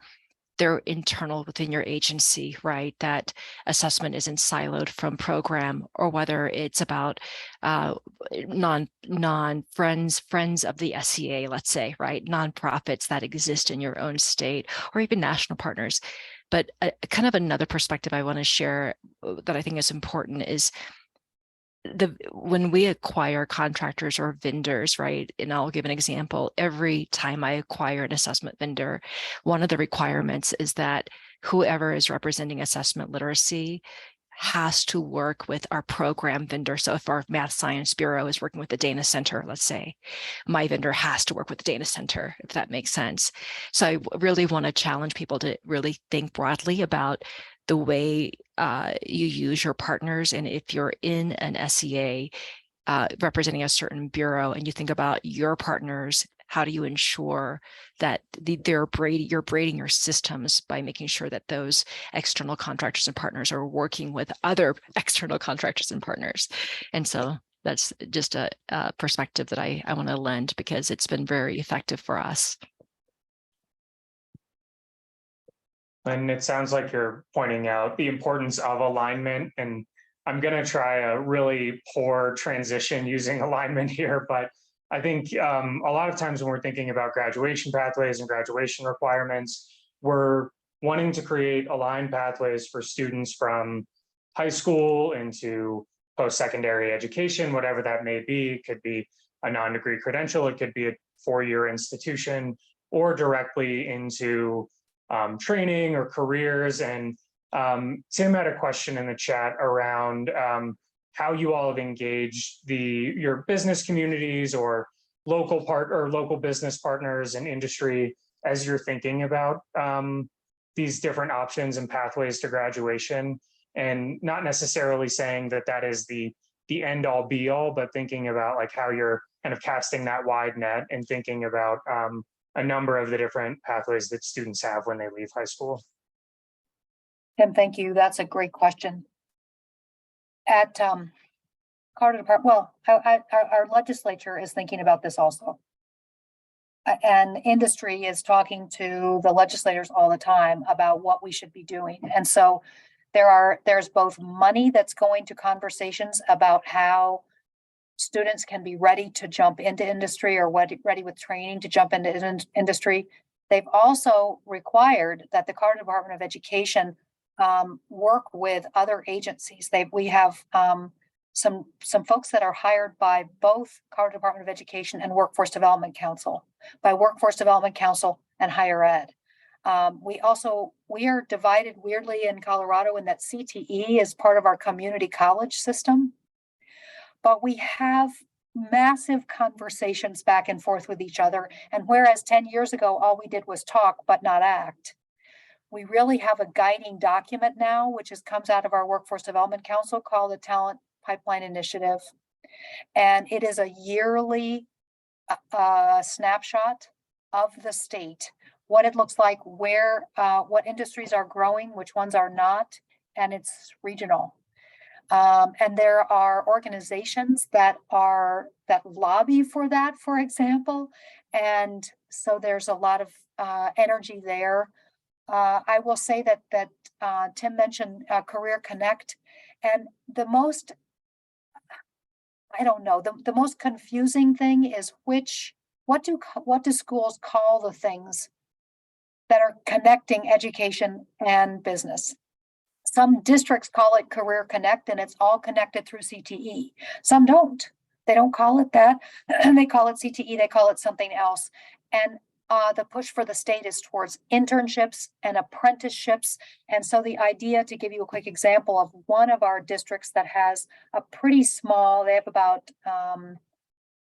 they're internal within your agency, right? That assessment isn't siloed from program, or whether it's about friends of the SEA, let's say, right? Nonprofits that exist in your own state, or even national partners. But kind of another perspective I want to share that I think is important is when we acquire contractors or vendors, right? And I'll give an example. Every time I acquire an assessment vendor, one of the requirements is that whoever is representing assessment literacy has to work with our program vendor. So if our math science bureau is working with the Dana Center, let's say, my vendor has to work with the Dana Center, if that makes sense. So I really want to challenge people to really think broadly about the way you use your partners. And if you're in an SEA representing a certain bureau and you think about your partners, how do you ensure that you're braiding your systems by making sure that those external contractors and partners are working with other external contractors and partners? And so that's just a perspective that I want to lend, because it's been very effective for us. And it sounds like you're pointing out the importance of alignment. And I'm going to try a really poor transition using alignment here, but I think a lot of times when we're thinking about graduation pathways and graduation requirements, we're wanting to create aligned pathways for students from high school into post-secondary education, whatever that may be. It could be a non-degree credential, it could be a four-year institution, or directly into training or careers. And Tim had a question in the chat around how you all have engaged your business communities or local business partners and industry as you're thinking about these different options and pathways to graduation, and not necessarily saying that that is the end all be all, but thinking about like how you're kind of casting that wide net and thinking about a number of the different pathways that students have when they leave high school. Tim, thank you. That's a great question. At Carter Department, well, our legislature is thinking about this also. And industry is talking to the legislators all the time about what we should be doing. And so there's both money that's going to conversations about how students can be ready to jump into industry, or ready with training to jump into industry. They've also required that the Carter Department of Education work with other agencies. We have some folks that are hired by both Carter Department of Education and Workforce Development Council, and Higher Ed. We are divided weirdly in Colorado in that CTE is part of our community college system, but we have massive conversations back and forth with each other. And whereas 10 years ago, all we did was talk but not act, we really have a guiding document now, which comes out of our Workforce Development Council, called the Talent Pipeline Initiative. And it is a yearly snapshot of the state, what it looks like, what industries are growing, which ones are not, and it's regional. And there are organizations that lobby for that, for example, And so there's a lot of energy there. I will say that Tim mentioned Career Connect, and the most, I don't know, the most confusing thing is what do schools call the things that are connecting education and business? Some districts call it Career Connect, and it's all connected through CTE. Some don't. They don't call it that. They call it CTE. They call it something else. And the push for the state is towards internships and apprenticeships. And so the idea, to give you a quick example of one of our districts that has a pretty small, they have about,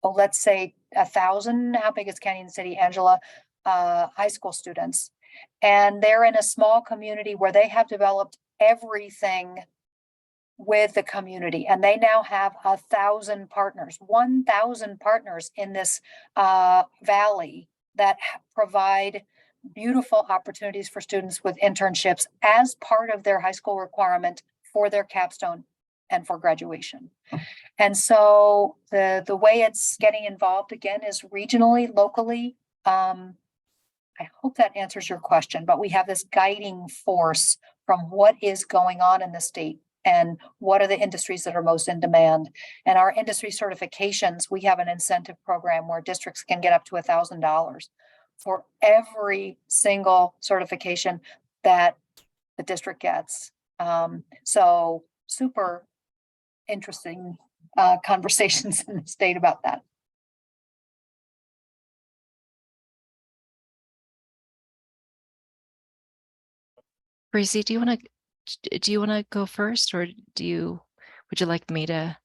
let's say 1,000, how big is Canyon City, Angela, high school students. And they're in a small community where they have developed everything with the community, and they now have 1,000 partners, 1,000 partners in this valley that provide beautiful opportunities for students with internships as part of their high school requirement for their capstone and for graduation. And so the way it's getting involved again is regionally, locally. I hope that answers your question, but we have this guiding force from what is going on in the state and what are the industries that are most in demand. And our industry certifications, we have an incentive program where districts can get up to $1,000 for every single certification that the district gets. So super interesting conversations in the state about that. Breezy, do you want to go first, or would you like me to?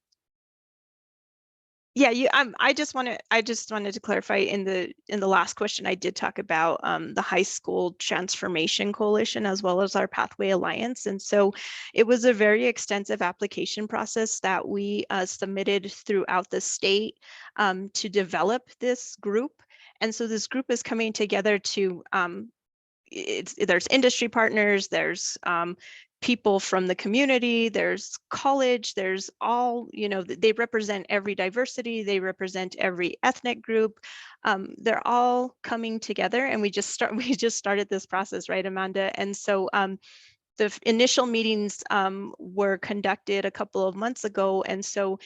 Yeah, I just wanted to clarify in the last question, I did talk about the High School Transformation Coalition as well as our Pathway Alliance. And so it was a very extensive application process that we submitted throughout the state to develop this group. And so this group is coming together to there's industry partners, there's people from the community, there's college, there's all, they represent every diversity, they represent every ethnic group. They're all coming together, and we just started this process, right, Amanda? And so the initial meetings were conducted a couple of months ago, and so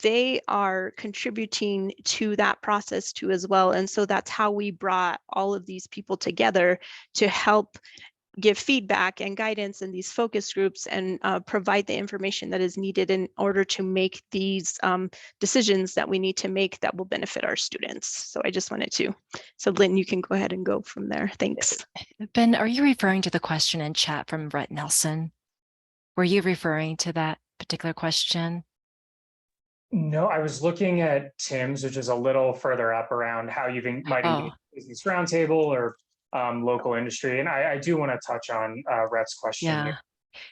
they are contributing to that process too as well. And so that's how we brought all of these people together to help give feedback and guidance in these focus groups and provide the information that is needed in order to make these decisions that we need to make that will benefit our students. So I just wanted to, so Lynn, you can go ahead and go from there. Thanks. Ben, are you referring to the question in chat from Brett Nelson? Were you referring to that particular question? No, I was looking at Tim's, which is a little further up around how you might engage business roundtable or local industry. And I do want to touch on Rhett's question. Yeah.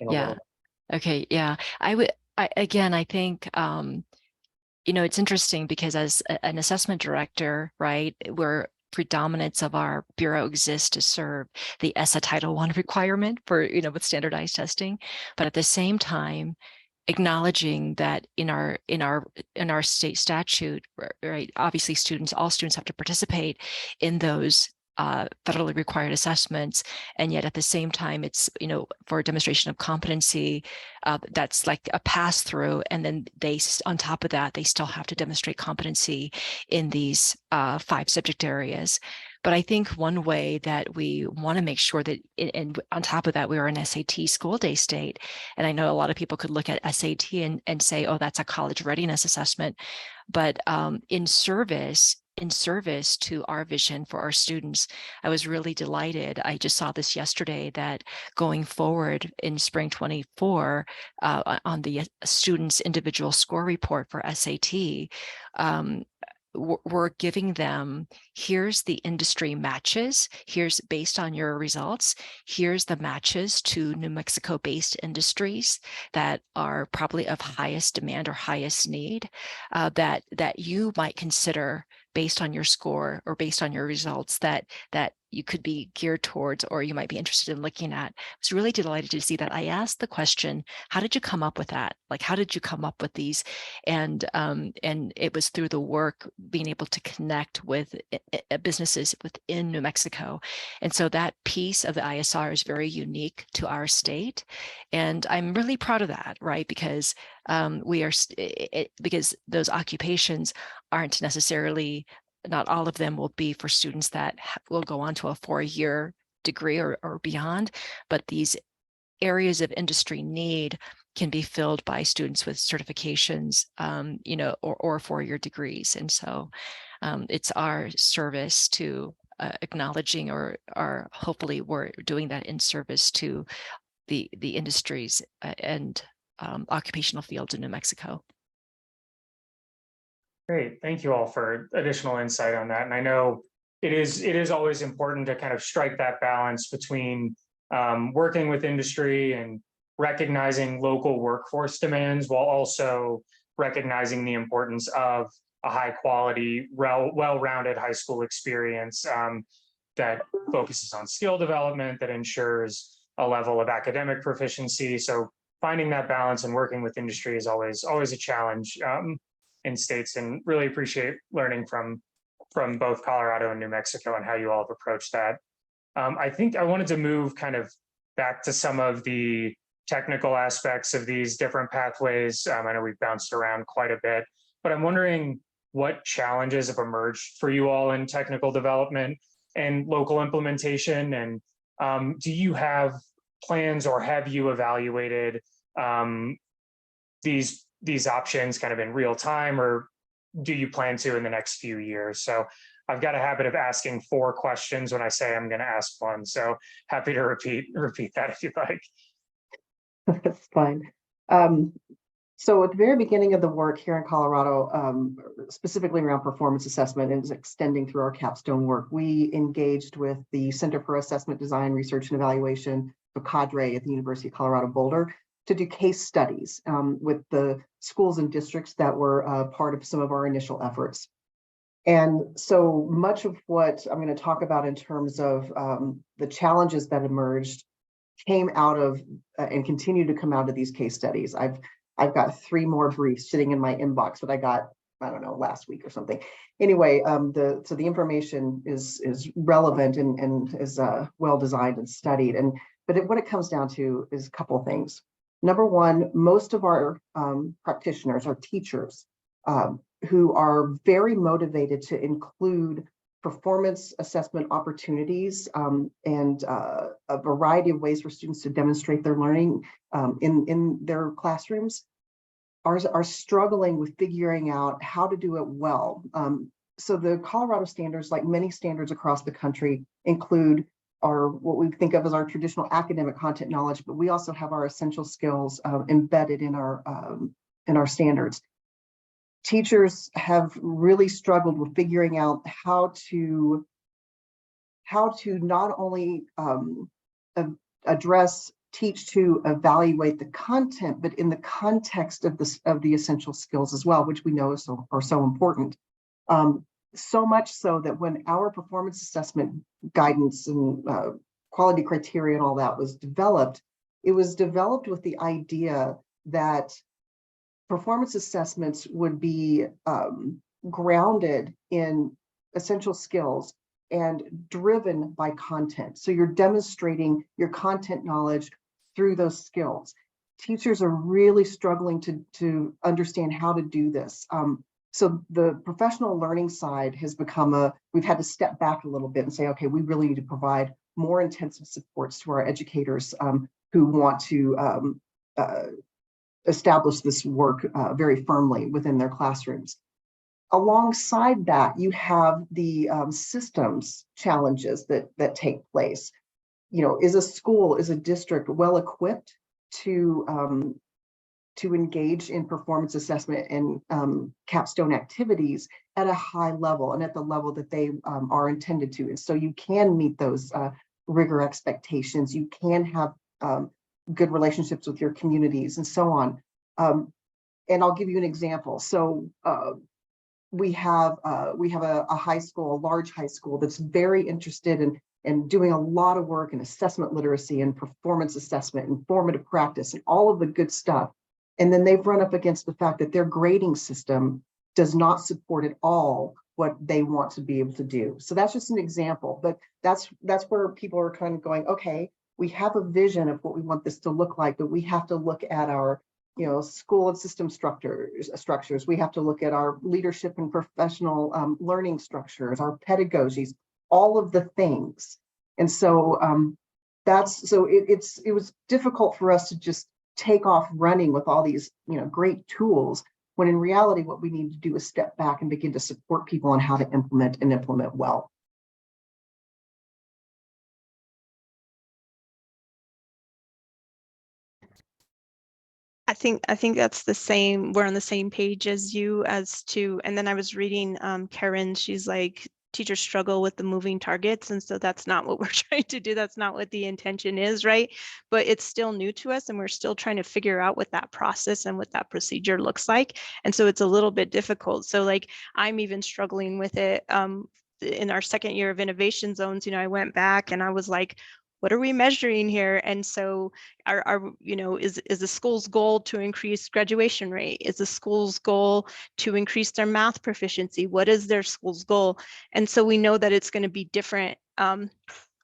In a little bit. Okay. Yeah. I think, it's interesting because as an assessment director, right, we're predominance of our bureau exists to serve the ESSA Title I requirement for, with standardized testing. But at the same time, acknowledging that in our state statute, right, obviously all students have to participate in those federally required assessments, and yet at the same time, it's for a demonstration of competency, that's like a pass through, and then on top of that, they still have to demonstrate competency in these 5 subject areas. But I think one way that we want to make sure that, and on top of that, we are an SAT school day state. And I know a lot of people could look at SAT and say, oh, that's a college readiness assessment. But in service to our vision for our students, I was really delighted. I just saw this yesterday that going forward in spring 24 on the students' individual score report for SAT, we're giving them, here's the industry matches, here's based on your results, here's the matches to New Mexico-based industries that are probably of highest demand or highest need, that you might consider based on your score or based on your results that you could be geared towards or you might be interested in looking at. I was really delighted to see that. I asked the question, how did you come up with that? Like, how did you come up with these? And it was through the work, being able to connect with businesses within New Mexico. And so that piece of the ISR is very unique to our state. And I'm really proud of that, right? Because because those occupations aren't necessarily, not all of them will be for students that will go on to a 4-year degree or beyond, but these areas of industry need can be filled by students with certifications, or 4-year degrees. And so it's our service to acknowledging, or hopefully we're doing that in service to the industries and occupational fields in New Mexico. Great, thank you all for additional insight on that. And I know it is always important to kind of strike that balance between working with industry and recognizing local workforce demands, while also recognizing the importance of a high quality, well-rounded high school experience that focuses on skill development, that ensures a level of academic proficiency. So finding that balance and working with industry is always a challenge in states, and really appreciate learning from both Colorado and New Mexico and how you all have approached that. I think I wanted to move kind of back to some of the technical aspects of these different pathways. I know we've bounced around quite a bit, but I'm wondering what challenges have emerged for you all in technical development and local implementation. And do you have plans, or have you evaluated these options kind of in real time, or do you plan to in the next few years? So I've got a habit of asking 4 questions when I say I'm going to ask one. So happy to repeat that if you'd like. That's fine. So at the very beginning of the work here in Colorado, specifically around performance assessment and extending through our capstone work, we engaged with the Center for Assessment Design, Research, and Evaluation, the cadre at the University of Colorado Boulder, to do case studies with the schools and districts that were part of some of our initial efforts. And so much of what I'm going to talk about in terms of the challenges that emerged came out of and continue to come out of these case studies. I've got 3 more briefs sitting in my inbox, but I got, I don't know, last week or something. Anyway, so the information is relevant and is well designed and studied. But what it comes down to is a couple of things. Number one, most of our practitioners are teachers who are very motivated to include performance assessment opportunities and a variety of ways for students to demonstrate their learning in their classrooms, are struggling with figuring out how to do it well. So the Colorado standards, like many standards across the country, include what we think of as our traditional academic content knowledge, but we also have our essential skills embedded in our standards. Teachers have really struggled with figuring out how to not only address, teach to evaluate the content, but in the context of the essential skills as well, which we know are so important. So much so that when our performance assessment guidance and quality criteria and all that was developed, it was developed with the idea that performance assessments would be grounded in essential skills and driven by content. So you're demonstrating your content knowledge through those skills. Teachers are really struggling to understand how to do this. So the professional learning side has become we've had to step back a little bit and say, okay, we really need to provide more intensive supports to our educators who want to establish this work very firmly within their classrooms. Alongside that, you have the systems challenges that take place. You know, is a district well equipped to engage in performance assessment and capstone activities at a high level and at the level that they are intended to? And so you can meet those rigor expectations. You can have good relationships with your communities and so on. And I'll give you an example. So we have a high school, a large high school that's very interested and doing a lot of work in assessment literacy and performance assessment and formative practice and all of the good stuff. And then they've run up against the fact that their grading system does not support at all what they want to be able to do. So that's just an example, but that's where people are kind of going, okay, we have a vision of what we want this to look like, but we have to look at our, school and system structures. We have to look at our leadership and professional learning structures, our pedagogies, all of the things. And so it was difficult for us to just take off running with all these, great tools, when in reality, what we need to do is step back and begin to support people on how to implement and implement well. I think that's the same. We're on the same page as you as to, and then I was reading Karen, she's like, teachers struggle with the moving targets. And so that's not what we're trying to do. That's not what the intention is, right? But it's still new to us and we're still trying to figure out what that process and what that procedure looks like. And so it's a little bit difficult. So like, I'm even struggling with it. In our second year of innovation zones, I went back and I was like, what are we measuring here? And so is the school's goal to increase graduation rate? Is the school's goal to increase their math proficiency? What is their school's goal? And so we know that it's going to be different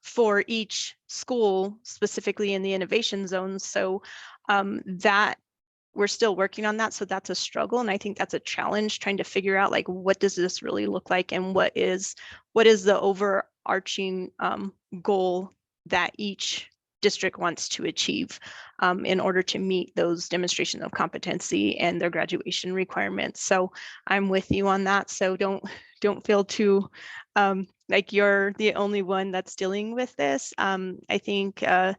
for each school, specifically in the innovation zones. So that we're still working on that. So that's a struggle. And I think that's a challenge, trying to figure out like, what does this really look like? And what is the overarching goal that each district wants to achieve in order to meet those demonstrations of competency and their graduation requirements. So I'm with you on that. So don't feel too like you're the only one that's dealing with this. I think there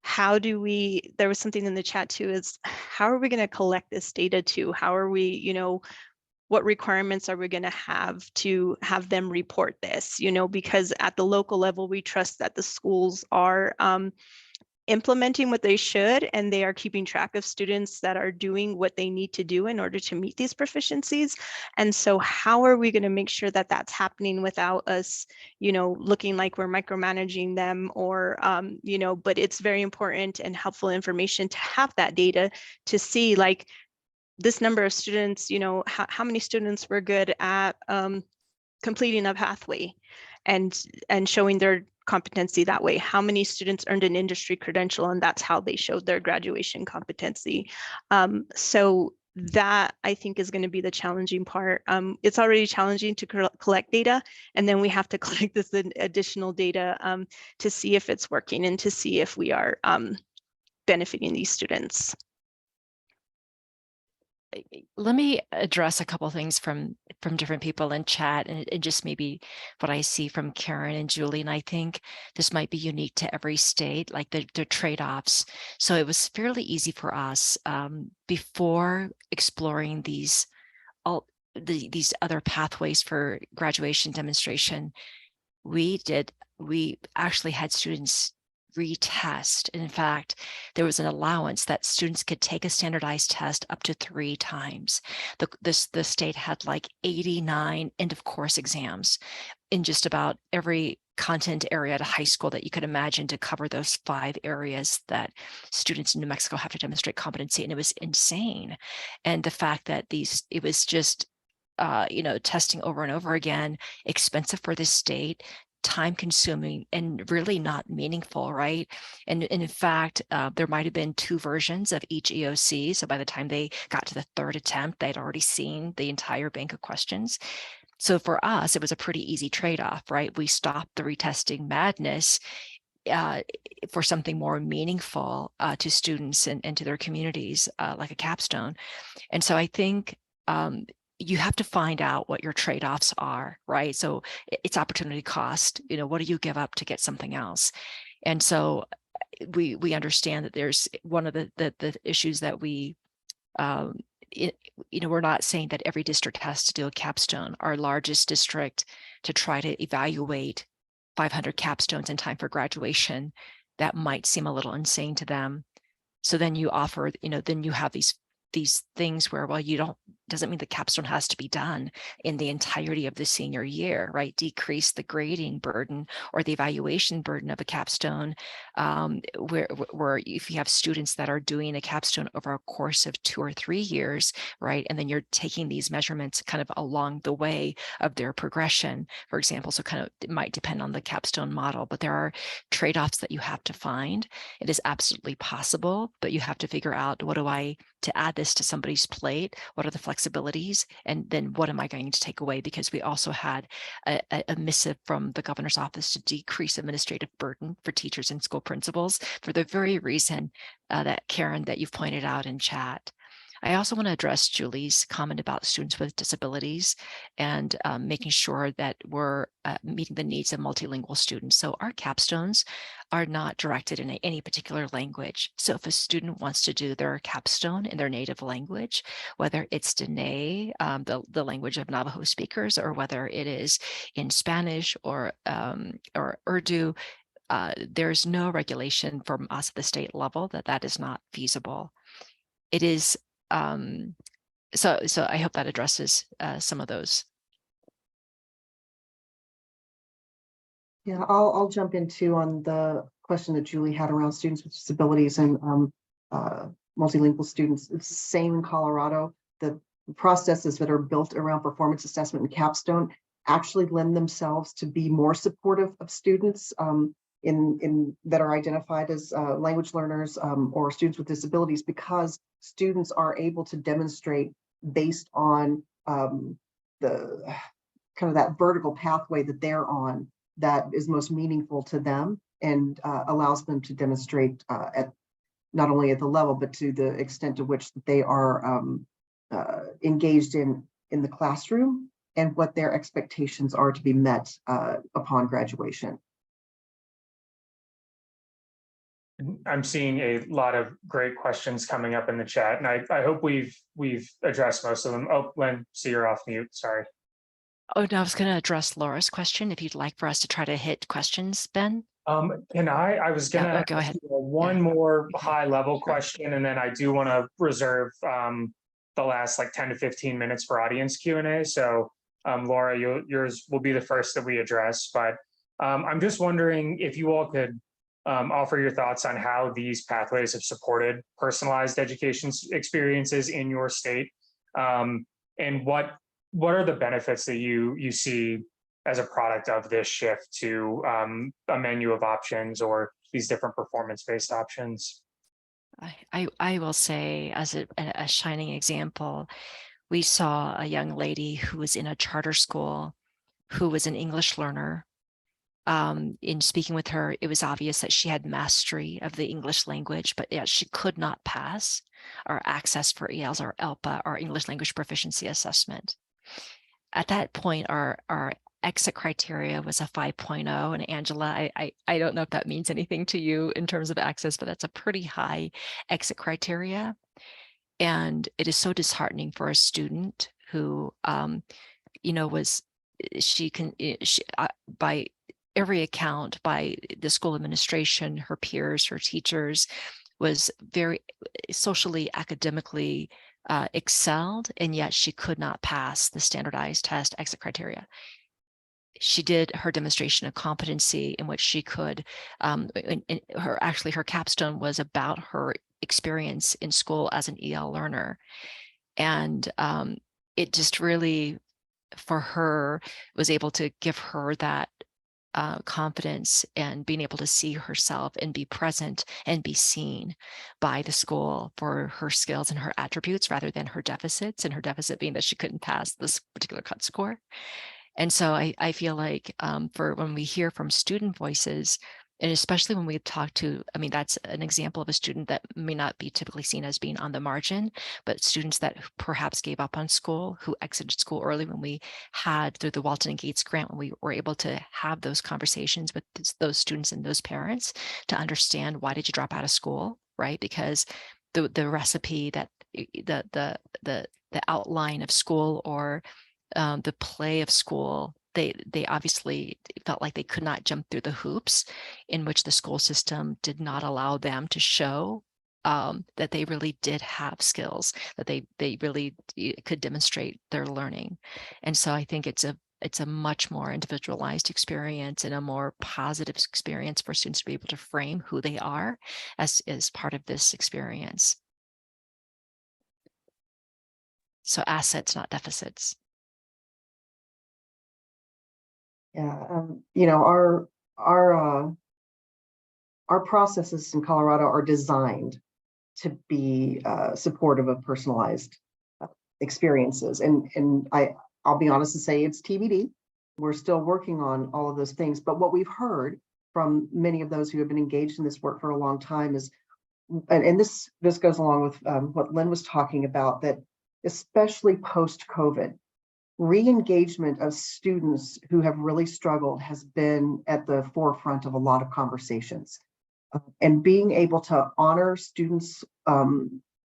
was something in the chat too, is how are we going to collect this data too? How are we, what requirements are we going to have them report this, because at the local level, we trust that the schools are implementing what they should, and they are keeping track of students that are doing what they need to do in order to meet these proficiencies. And so how are we going to make sure that that's happening without us, looking like we're micromanaging them or, but it's very important and helpful information to have that data to see like, this number of students, how many students were good at completing a pathway and showing their competency that way. How many students earned an industry credential, and that's how they showed their graduation competency. So that I think is going to be the challenging part. It's already challenging to collect data, and then we have to collect this additional data to see if it's working and to see if we are benefiting these students. Let me address a couple of things from different people in chat, and just maybe what I see from Karen and Julie. And I think this might be unique to every state, like the trade-offs. So it was fairly easy for us before exploring these other pathways for graduation demonstration. We actually had students retest. And in fact, there was an allowance that students could take a standardized test up to 3 times. The state had like 89 end of course exams in just about every content area at a high school that you could imagine to cover those 5 areas that students in New Mexico have to demonstrate competency. And it was insane. And the fact that it was just, testing over and over again, expensive for the state, time consuming, and really not meaningful, right? And in fact, there might have been 2 versions of each EOC. So by the time they got to the 3rd attempt, they'd already seen the entire bank of questions. So for us, it was a pretty easy trade-off, right? We stopped the retesting madness for something more meaningful to students and to their communities, like a capstone. And so I think you have to find out what your trade-offs are, right? So it's opportunity cost. What do you give up to get something else? And so we understand that there's one of the issues that we're not saying that every district has to do a capstone. Our largest district, to try to evaluate 500 capstones in time for graduation, that might seem a little insane to them. So then you offer, then you have these things where, well, you don't doesn't mean the capstone has to be done in the entirety of the senior year, right? Decrease the grading burden or the evaluation burden of a capstone, where if you have students that are doing a capstone over a course of 2 or 3 years, right? And then you're taking these measurements kind of along the way of their progression, for example. So kind of it might depend on the capstone model, but there are trade-offs that you have to find. It is absolutely possible, but you have to figure out, to add this to somebody's plate, what are the flexibilities? And then what am I going to take away? Because we also had a missive from the governor's office to decrease administrative burden for teachers and school principals for the very reason that Karen, that you've pointed out in chat. I also want to address Julie's comment about students with disabilities and making sure that we're meeting the needs of multilingual students. So our capstones are not directed in any particular language. So if a student wants to do their capstone in their native language, whether it's Dene, the language of Navajo speakers, or whether it is in Spanish or Urdu, there's no regulation from us at the state level that is not feasible. It is so I hope that addresses some of those. Yeah, I'll jump into on the question that Julie had around students with disabilities and multilingual students. It's the same in Colorado. The processes that are built around performance assessment and capstone actually lend themselves to be more supportive of students in that are identified as language learners or students with disabilities, because students are able to demonstrate based on the kind of that vertical pathway that they're on that is most meaningful to them, and allows them to demonstrate at not only at the level, but to the extent to which they are engaged in the classroom and what their expectations are to be met upon graduation. I'm seeing a lot of great questions coming up in the chat, and I hope we've addressed most of them. Oh, Lynn, so you're off mute, sorry. Oh, no, I was going to address Laura's question. If you'd like for us to try to hit questions, Ben. Can I was going to go ahead. One more high level question, and then I do want to reserve the last like 10 to 15 minutes for audience Q&A. So Laura, yours will be the first that we address, but I'm just wondering if you all could offer your thoughts on how these pathways have supported personalized education experiences in your state, and what are the benefits that you see as a product of this shift to a menu of options or these different performance-based options? I will say, as a shining example, we saw a young lady who was in a charter school who was an English learner. In speaking with her, it was obvious that she had mastery of the English language, but yet she could not pass our access for ELs or ELPA, our English language proficiency assessment. At that point, our exit criteria was a 5.0. And Angela, I don't know if that means anything to you in terms of access, but that's a pretty high exit criteria. And it is so disheartening for a student who, by every account, by the school administration, her peers, her teachers, was very socially, academically excelled, and yet she could not pass the standardized test exit criteria. She did her demonstration of competency in which she could, her capstone was about her experience in school as an EL learner. And it just really, for her, was able to give her that confidence and being able to see herself and be present and be seen by the school for her skills and her attributes rather than her deficits, and her deficit being that she couldn't pass this particular cut score. And so I feel like for when we hear from student voices, and especially when we talk to, that's an example of a student that may not be typically seen as being on the margin, but students that perhaps gave up on school, who exited school early, when we had, through the Walton and Gates grant, when we were able to have those conversations with those students and those parents to understand, why did you drop out of school, right? Because the recipe, that the outline of school, or the play of school, they obviously felt like they could not jump through the hoops in which the school system did not allow them to show that they really did have skills, that they really could demonstrate their learning. And so I think it's a much more individualized experience and a more positive experience for students to be able to frame who they are as part of this experience. So assets, not deficits. Yeah, our processes in Colorado are designed to be supportive of personalized experiences, and I'll be honest and say it's TBD. We're still working on all of those things, but what we've heard from many of those who have been engaged in this work for a long time is, and this goes along with what Lynn was talking about, that especially post-COVID, re-engagement of students who have really struggled has been at the forefront of a lot of conversations. And being able to honor students'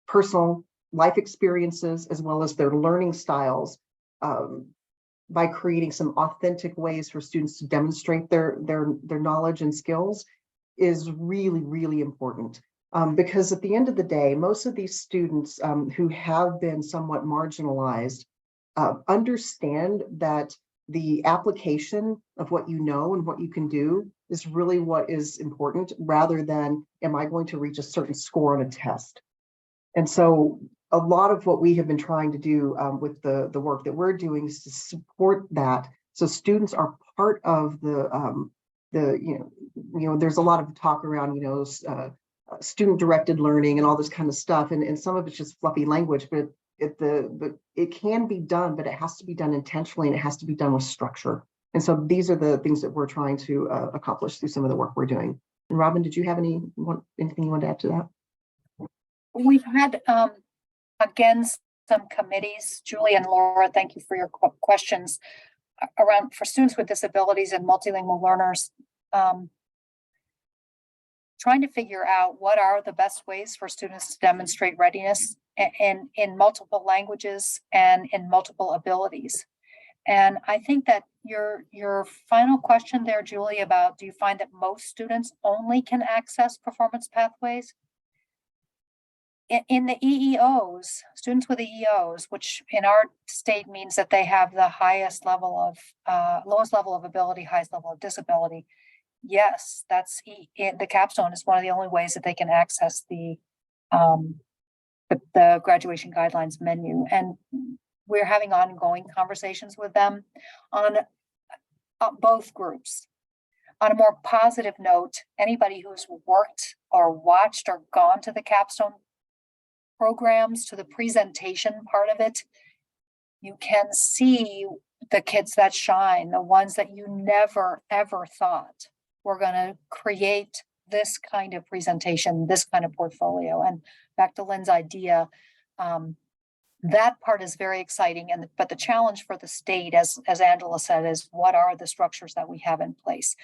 personal life experiences as well as their learning styles by creating some authentic ways for students to demonstrate their knowledge and skills is really, really important. Because at the end of the day, most of these students who have been somewhat marginalized understand that the application of what you know and what you can do is really what is important, rather than, am I going to reach a certain score on a test? And so a lot of what we have been trying to do with the work that we're doing is to support that. So students are part of there's a lot of talk around, student directed learning and all this kind of stuff. And some of it's just fluffy language, but it can be done, but it has to be done intentionally and it has to be done with structure. And so these are the things that we're trying to accomplish through some of the work we're doing. And Robin, did you have anything you want to add to that? We've had, again, some committees. Julie and Laura, thank you for your questions around for students with disabilities and multilingual learners. Trying to figure out what are the best ways for students to demonstrate readiness in multiple languages and in multiple abilities. And I think that your final question there, Julie, about do you find that most students only can access performance pathways? In the EEOs, students with EEOs, which in our state means that they have the highest level of, lowest level of ability, highest level of disability. Yes, that's the capstone is one of the only ways that they can access the graduation guidelines menu. And we're having ongoing conversations with them on both groups. On a more positive note, anybody who's worked or watched or gone to the capstone programs, to the presentation part of it, you can see the kids that shine, the ones that you never, ever thought were going to create this kind of presentation, this kind of portfolio. And back to Lynn's idea, that part is very exciting. But the challenge for the state, as Angela said, is what are the structures that we have in place?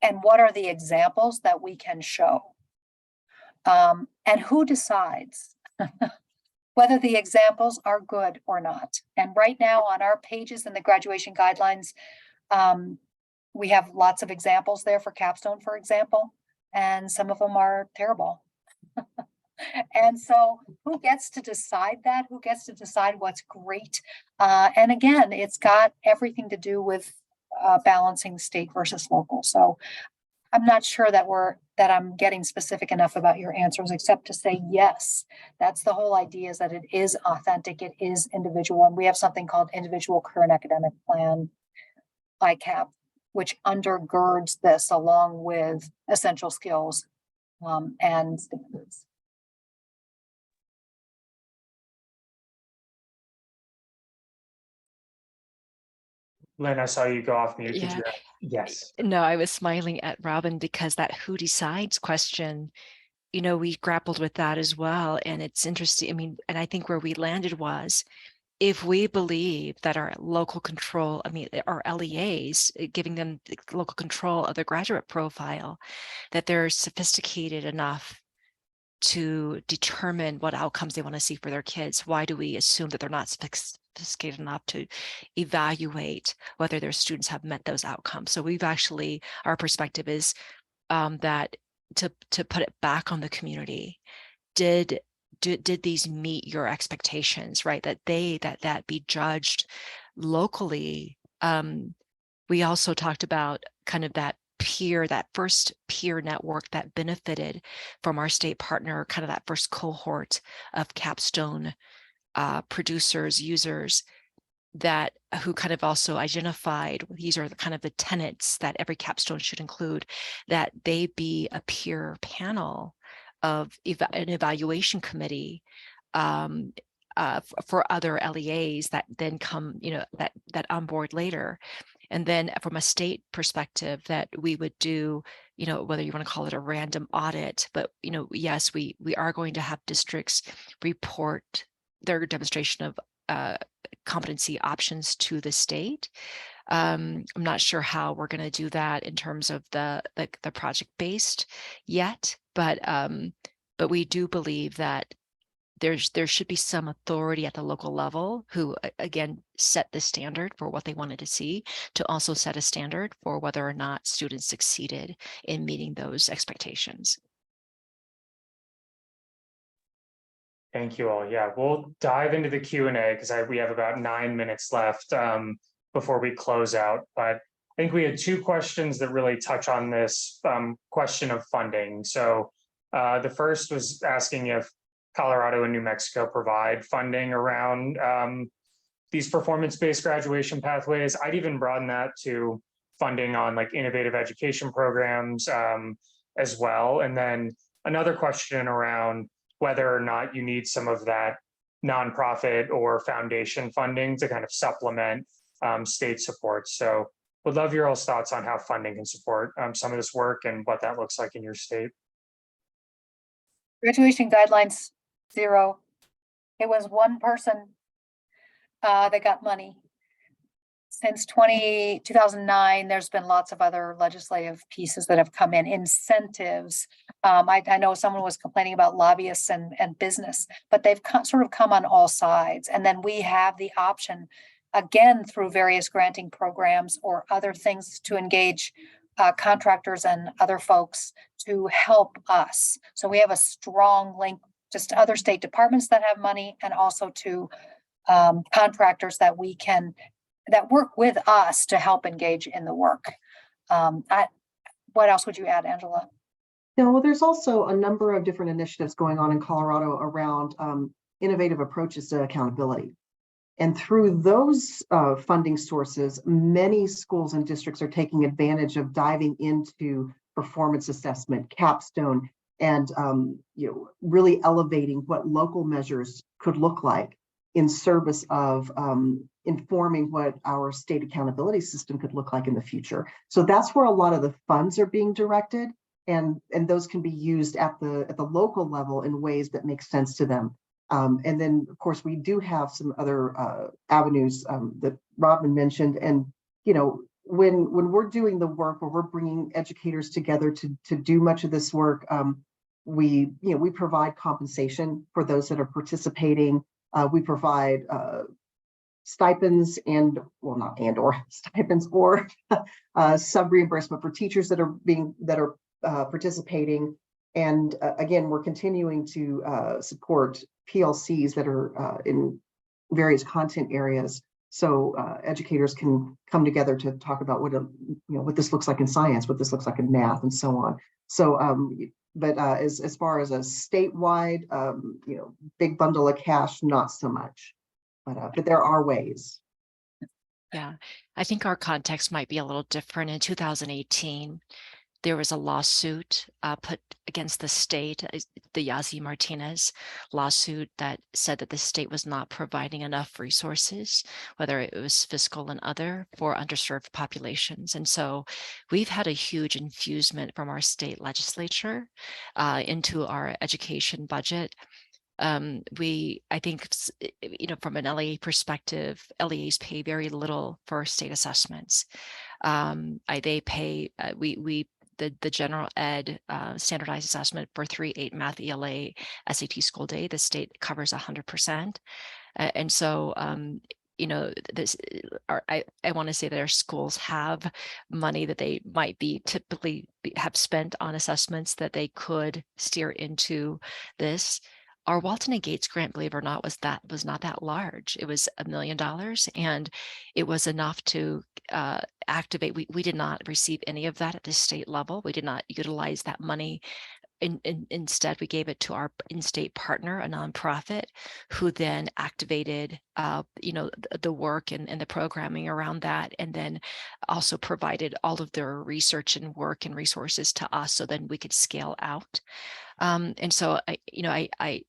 And what are the examples that we can show? And who decides whether the examples are good or not? And right now on our pages in the graduation guidelines, we have lots of examples there for capstone, for example, and some of them are terrible. And so who gets to decide that? Who gets to decide what's great? And again, it's got everything to do with balancing state versus local. So I'm not sure that I'm getting specific enough about your answers, except to say, yes, that's the whole idea, is that it is authentic, it is individual. And we have something called Individual Career and Academic Plan, ICAP, which undergirds this along with essential skills and standards. Lynn, I saw you go off mute. Did Yeah. you? Yes. No, I was smiling at Robin because that who decides question, we grappled with that as well. And it's interesting. I mean, and I think where we landed was, if we believe that our local control, our LEAs, giving them the local control of their graduate profile, that they're sophisticated enough to determine what outcomes they want to see for their kids, why do we assume that they're not sophisticated enough to evaluate whether their students have met those outcomes? So we've actually, our perspective is that to put it back on the community did these meet your expectations, right? That that be judged locally. We also talked about kind of that first peer network that benefited from our state partner, kind of that first cohort of capstone producers, users, that who kind of also identified these are the kind of the tenets that every capstone should include, that they be a peer panel of an evaluation committee for other LEAs that then come, that onboard later. And then from a state perspective, that we would do, whether you want to call it a random audit, but, yes, we are going to have districts report their demonstration of competency options to the state. I'm not sure how we're going to do that in terms of the project based yet, but we do believe that there should be some authority at the local level who, again, set the standard for what they wanted to see, to also set a standard for whether or not students succeeded in meeting those expectations. Thank you all. Yeah, we'll dive into the Q&A because we have about 9 minutes left before we close out. But I think we had 2 questions that really touch on this question of funding. So the first was asking if Colorado and New Mexico provide funding around these performance-based graduation pathways. I'd even broaden that to funding on like innovative education programs as well. And then another question around whether or not you need some of that nonprofit or foundation funding to kind of supplement state support. So would love your all's thoughts on how funding can support some of this work and what that looks like in your state. Graduation guidelines, 0. It was one person that got money. Since 2009, there's been lots of other legislative pieces that have come in, incentives. I know someone was complaining about lobbyists and business, but they've sort of come on all sides. And then we have the option, again, through various granting programs or other things, to engage contractors and other folks to help us. So we have a strong link just to other state departments that have money, and also to contractors that work with us to help engage in the work. What else would you add, Angela? No, well, there's also a number of different initiatives going on in Colorado around innovative approaches to accountability. And through those funding sources, many schools and districts are taking advantage of diving into performance assessment, capstone, and really elevating what local measures could look like in service of informing what our state accountability system could look like in the future. So that's where a lot of the funds are being directed, and those can be used at the local level in ways that make sense to them. And then, of course, we do have some other avenues that Robin mentioned. And when we're doing the work, where we're bringing educators together to do much of this work, we provide compensation for those that are participating. We provide stipends stipends or sub reimbursement for teachers that are participating. And again, we're continuing to support PLCs that are in various content areas, so educators can come together to talk about what this looks like in science, what this looks like in math, and so on. So, but as far as a statewide, big bundle of cash, not so much. But there are ways. Yeah, I think our context might be a little different. In 2018, there was a lawsuit put against the state, the Yazzie Martinez lawsuit, that said that the state was not providing enough resources, whether it was fiscal and other, for underserved populations. And so we've had a huge infusement from our state legislature into our education budget. I think, from an LEA perspective, LEAs pay very little for state assessments. They pay, the general ed standardized assessment for 3-8 math, ELA, SAT school day, the state covers 100%. And so you know, this, I want to say that our schools have money that they might be typically have spent on assessments that they could steer into this. Our Walton and Gates grant, believe it or not, was not that large. It was $1 million, and it was enough to activate. We did not receive any of that at the state level. We did not utilize that money. Instead, we gave it to our in-state partner, a nonprofit, who then activated, the work and the programming around that, and then also provided all of their research and work and resources to us, so then we could scale out. And so, I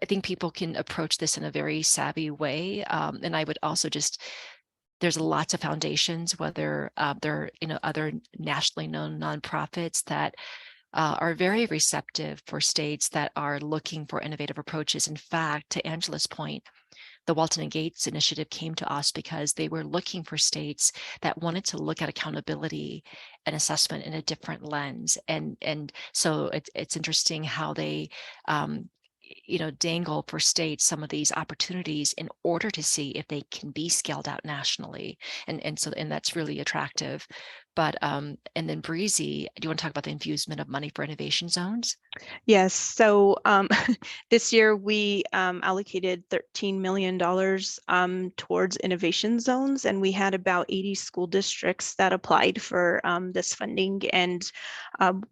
think people can approach this in a very savvy way, and I would also just. There's lots of foundations, whether they're other nationally known nonprofits that are very receptive for states that are looking for innovative approaches. In fact, to Angela's point, the Walton and Gates initiative came to us because they were looking for states that wanted to look at accountability and assessment in a different lens. And so it's interesting how they dangle for states some of these opportunities in order to see if they can be scaled out nationally. And that's really attractive. But and then Breezy, do you want to talk about the infusement of money for innovation zones? Yes. So this year we allocated $13 million towards innovation zones, and we had about 80 school districts that applied for this funding, and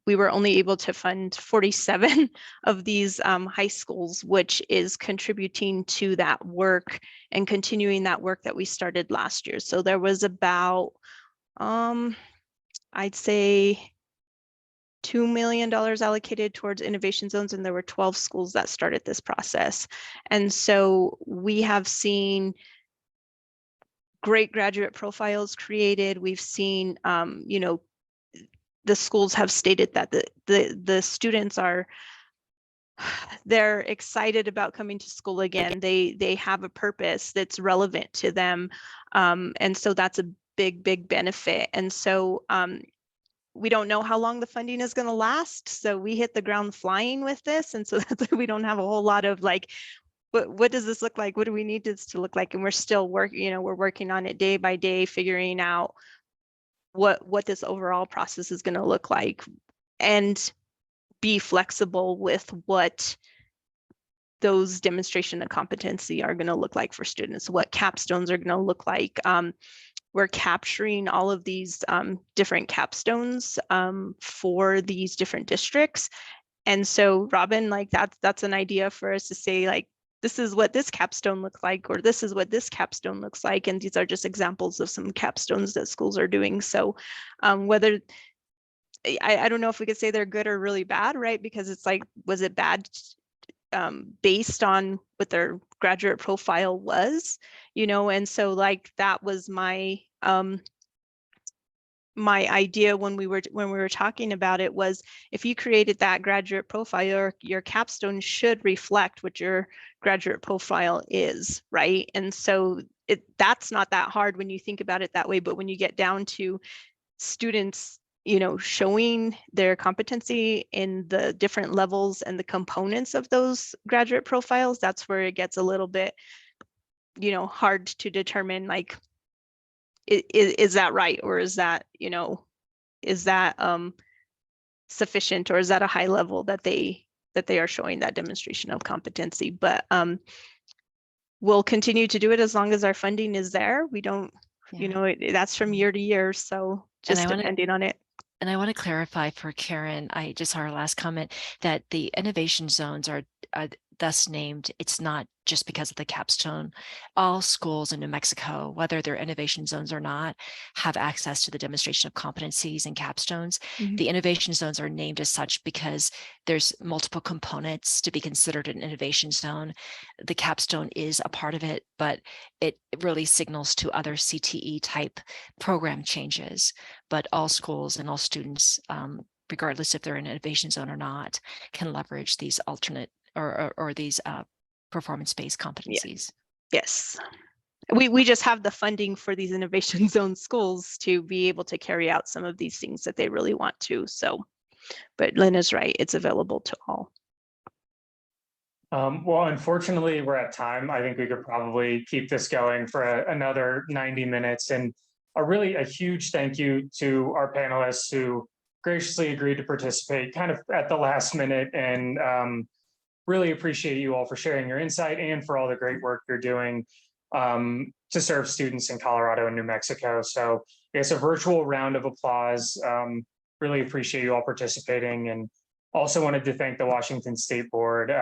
we were only able to fund 47 of these high schools, which is contributing to that work and continuing that work that we started last year. So there was about I'd say $2 million allocated towards innovation zones, and there were 12 schools that started this process. And so we have seen great graduate profiles created. We've seen, the schools have stated that the students they're excited about coming to school again. They have a purpose that's relevant to them. And so that's a big benefit. And so we don't know how long the funding is going to last. So we hit the ground flying with this. And so that's why we don't have a whole lot of like, what does this look like? What do we need this to look like? And we're still working, we're working on it day by day, figuring out what this overall process is going to look like, and be flexible with what those demonstration of competency are going to look like for students, what capstones are going to look like. We're capturing all of these different capstones for these different districts. And so Robin, like that's an idea for us to say, like, this is what this capstone looks like, or this is what this capstone looks like. And these are just examples of some capstones that schools are doing. So whether, I don't know if we could say they're good or really bad, right? Because it's like, was it bad based on what their graduate profile was, and so like that was my my idea when we were talking about it, was if you created that graduate profile, your capstone should reflect what your graduate profile is, right? And so that's not that hard when you think about it that way, but when you get down to students showing their competency in the different levels and the components of those graduate profiles, that's where it gets a little bit, hard to determine, like, is that right? Or is that, is that sufficient, or is that a high level that they are showing that demonstration of competency? But we'll continue to do it as long as our funding is there. We don't, that's from year to year. So just depending on it. And I want to clarify for Karen, I just saw her last comment, that the innovation zones are thus named. It's not just because of the capstone. All schools in New Mexico, whether they're innovation zones or not, have access to the demonstration of competencies and capstones. Mm-hmm. The innovation zones are named as such because there's multiple components to be considered an innovation zone. The capstone is a part of it, but it really signals to other CTE type program changes. But all schools and all students, regardless if they're in an innovation zone or not, can leverage these alternate or these performance-based competencies. Yes. We just have the funding for these innovation zone schools to be able to carry out some of these things that they really want to. So, but Lynn is right, it's available to all. Well, unfortunately, we're at time. I think we could probably keep this going for another 90 minutes. And a huge thank you to our panelists who graciously agreed to participate kind of at the last minute, and really appreciate you all for sharing your insight and for all the great work you're doing to serve students in Colorado and New Mexico. So it's a virtual round of applause. Really appreciate you all participating, and also wanted to thank the Washington State Board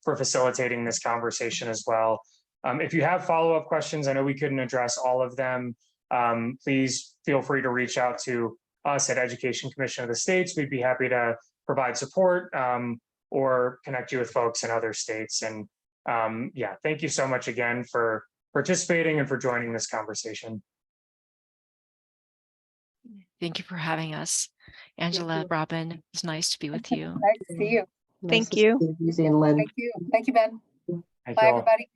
for facilitating this conversation as well. If you have follow-up questions, I know we couldn't address all of them. Please feel free to reach out to us at Education Commission of the States. We'd be happy to provide support or connect you with folks in other states. And yeah, thank you so much again for participating and for joining this conversation. Thank you for having us. Angela, you. Robin, it's nice to be with you. Nice to see you. Thank Nice to you. see Lizzie and Lynn. Thank you. Thank you, Ben. Thank Bye, you all. everybody.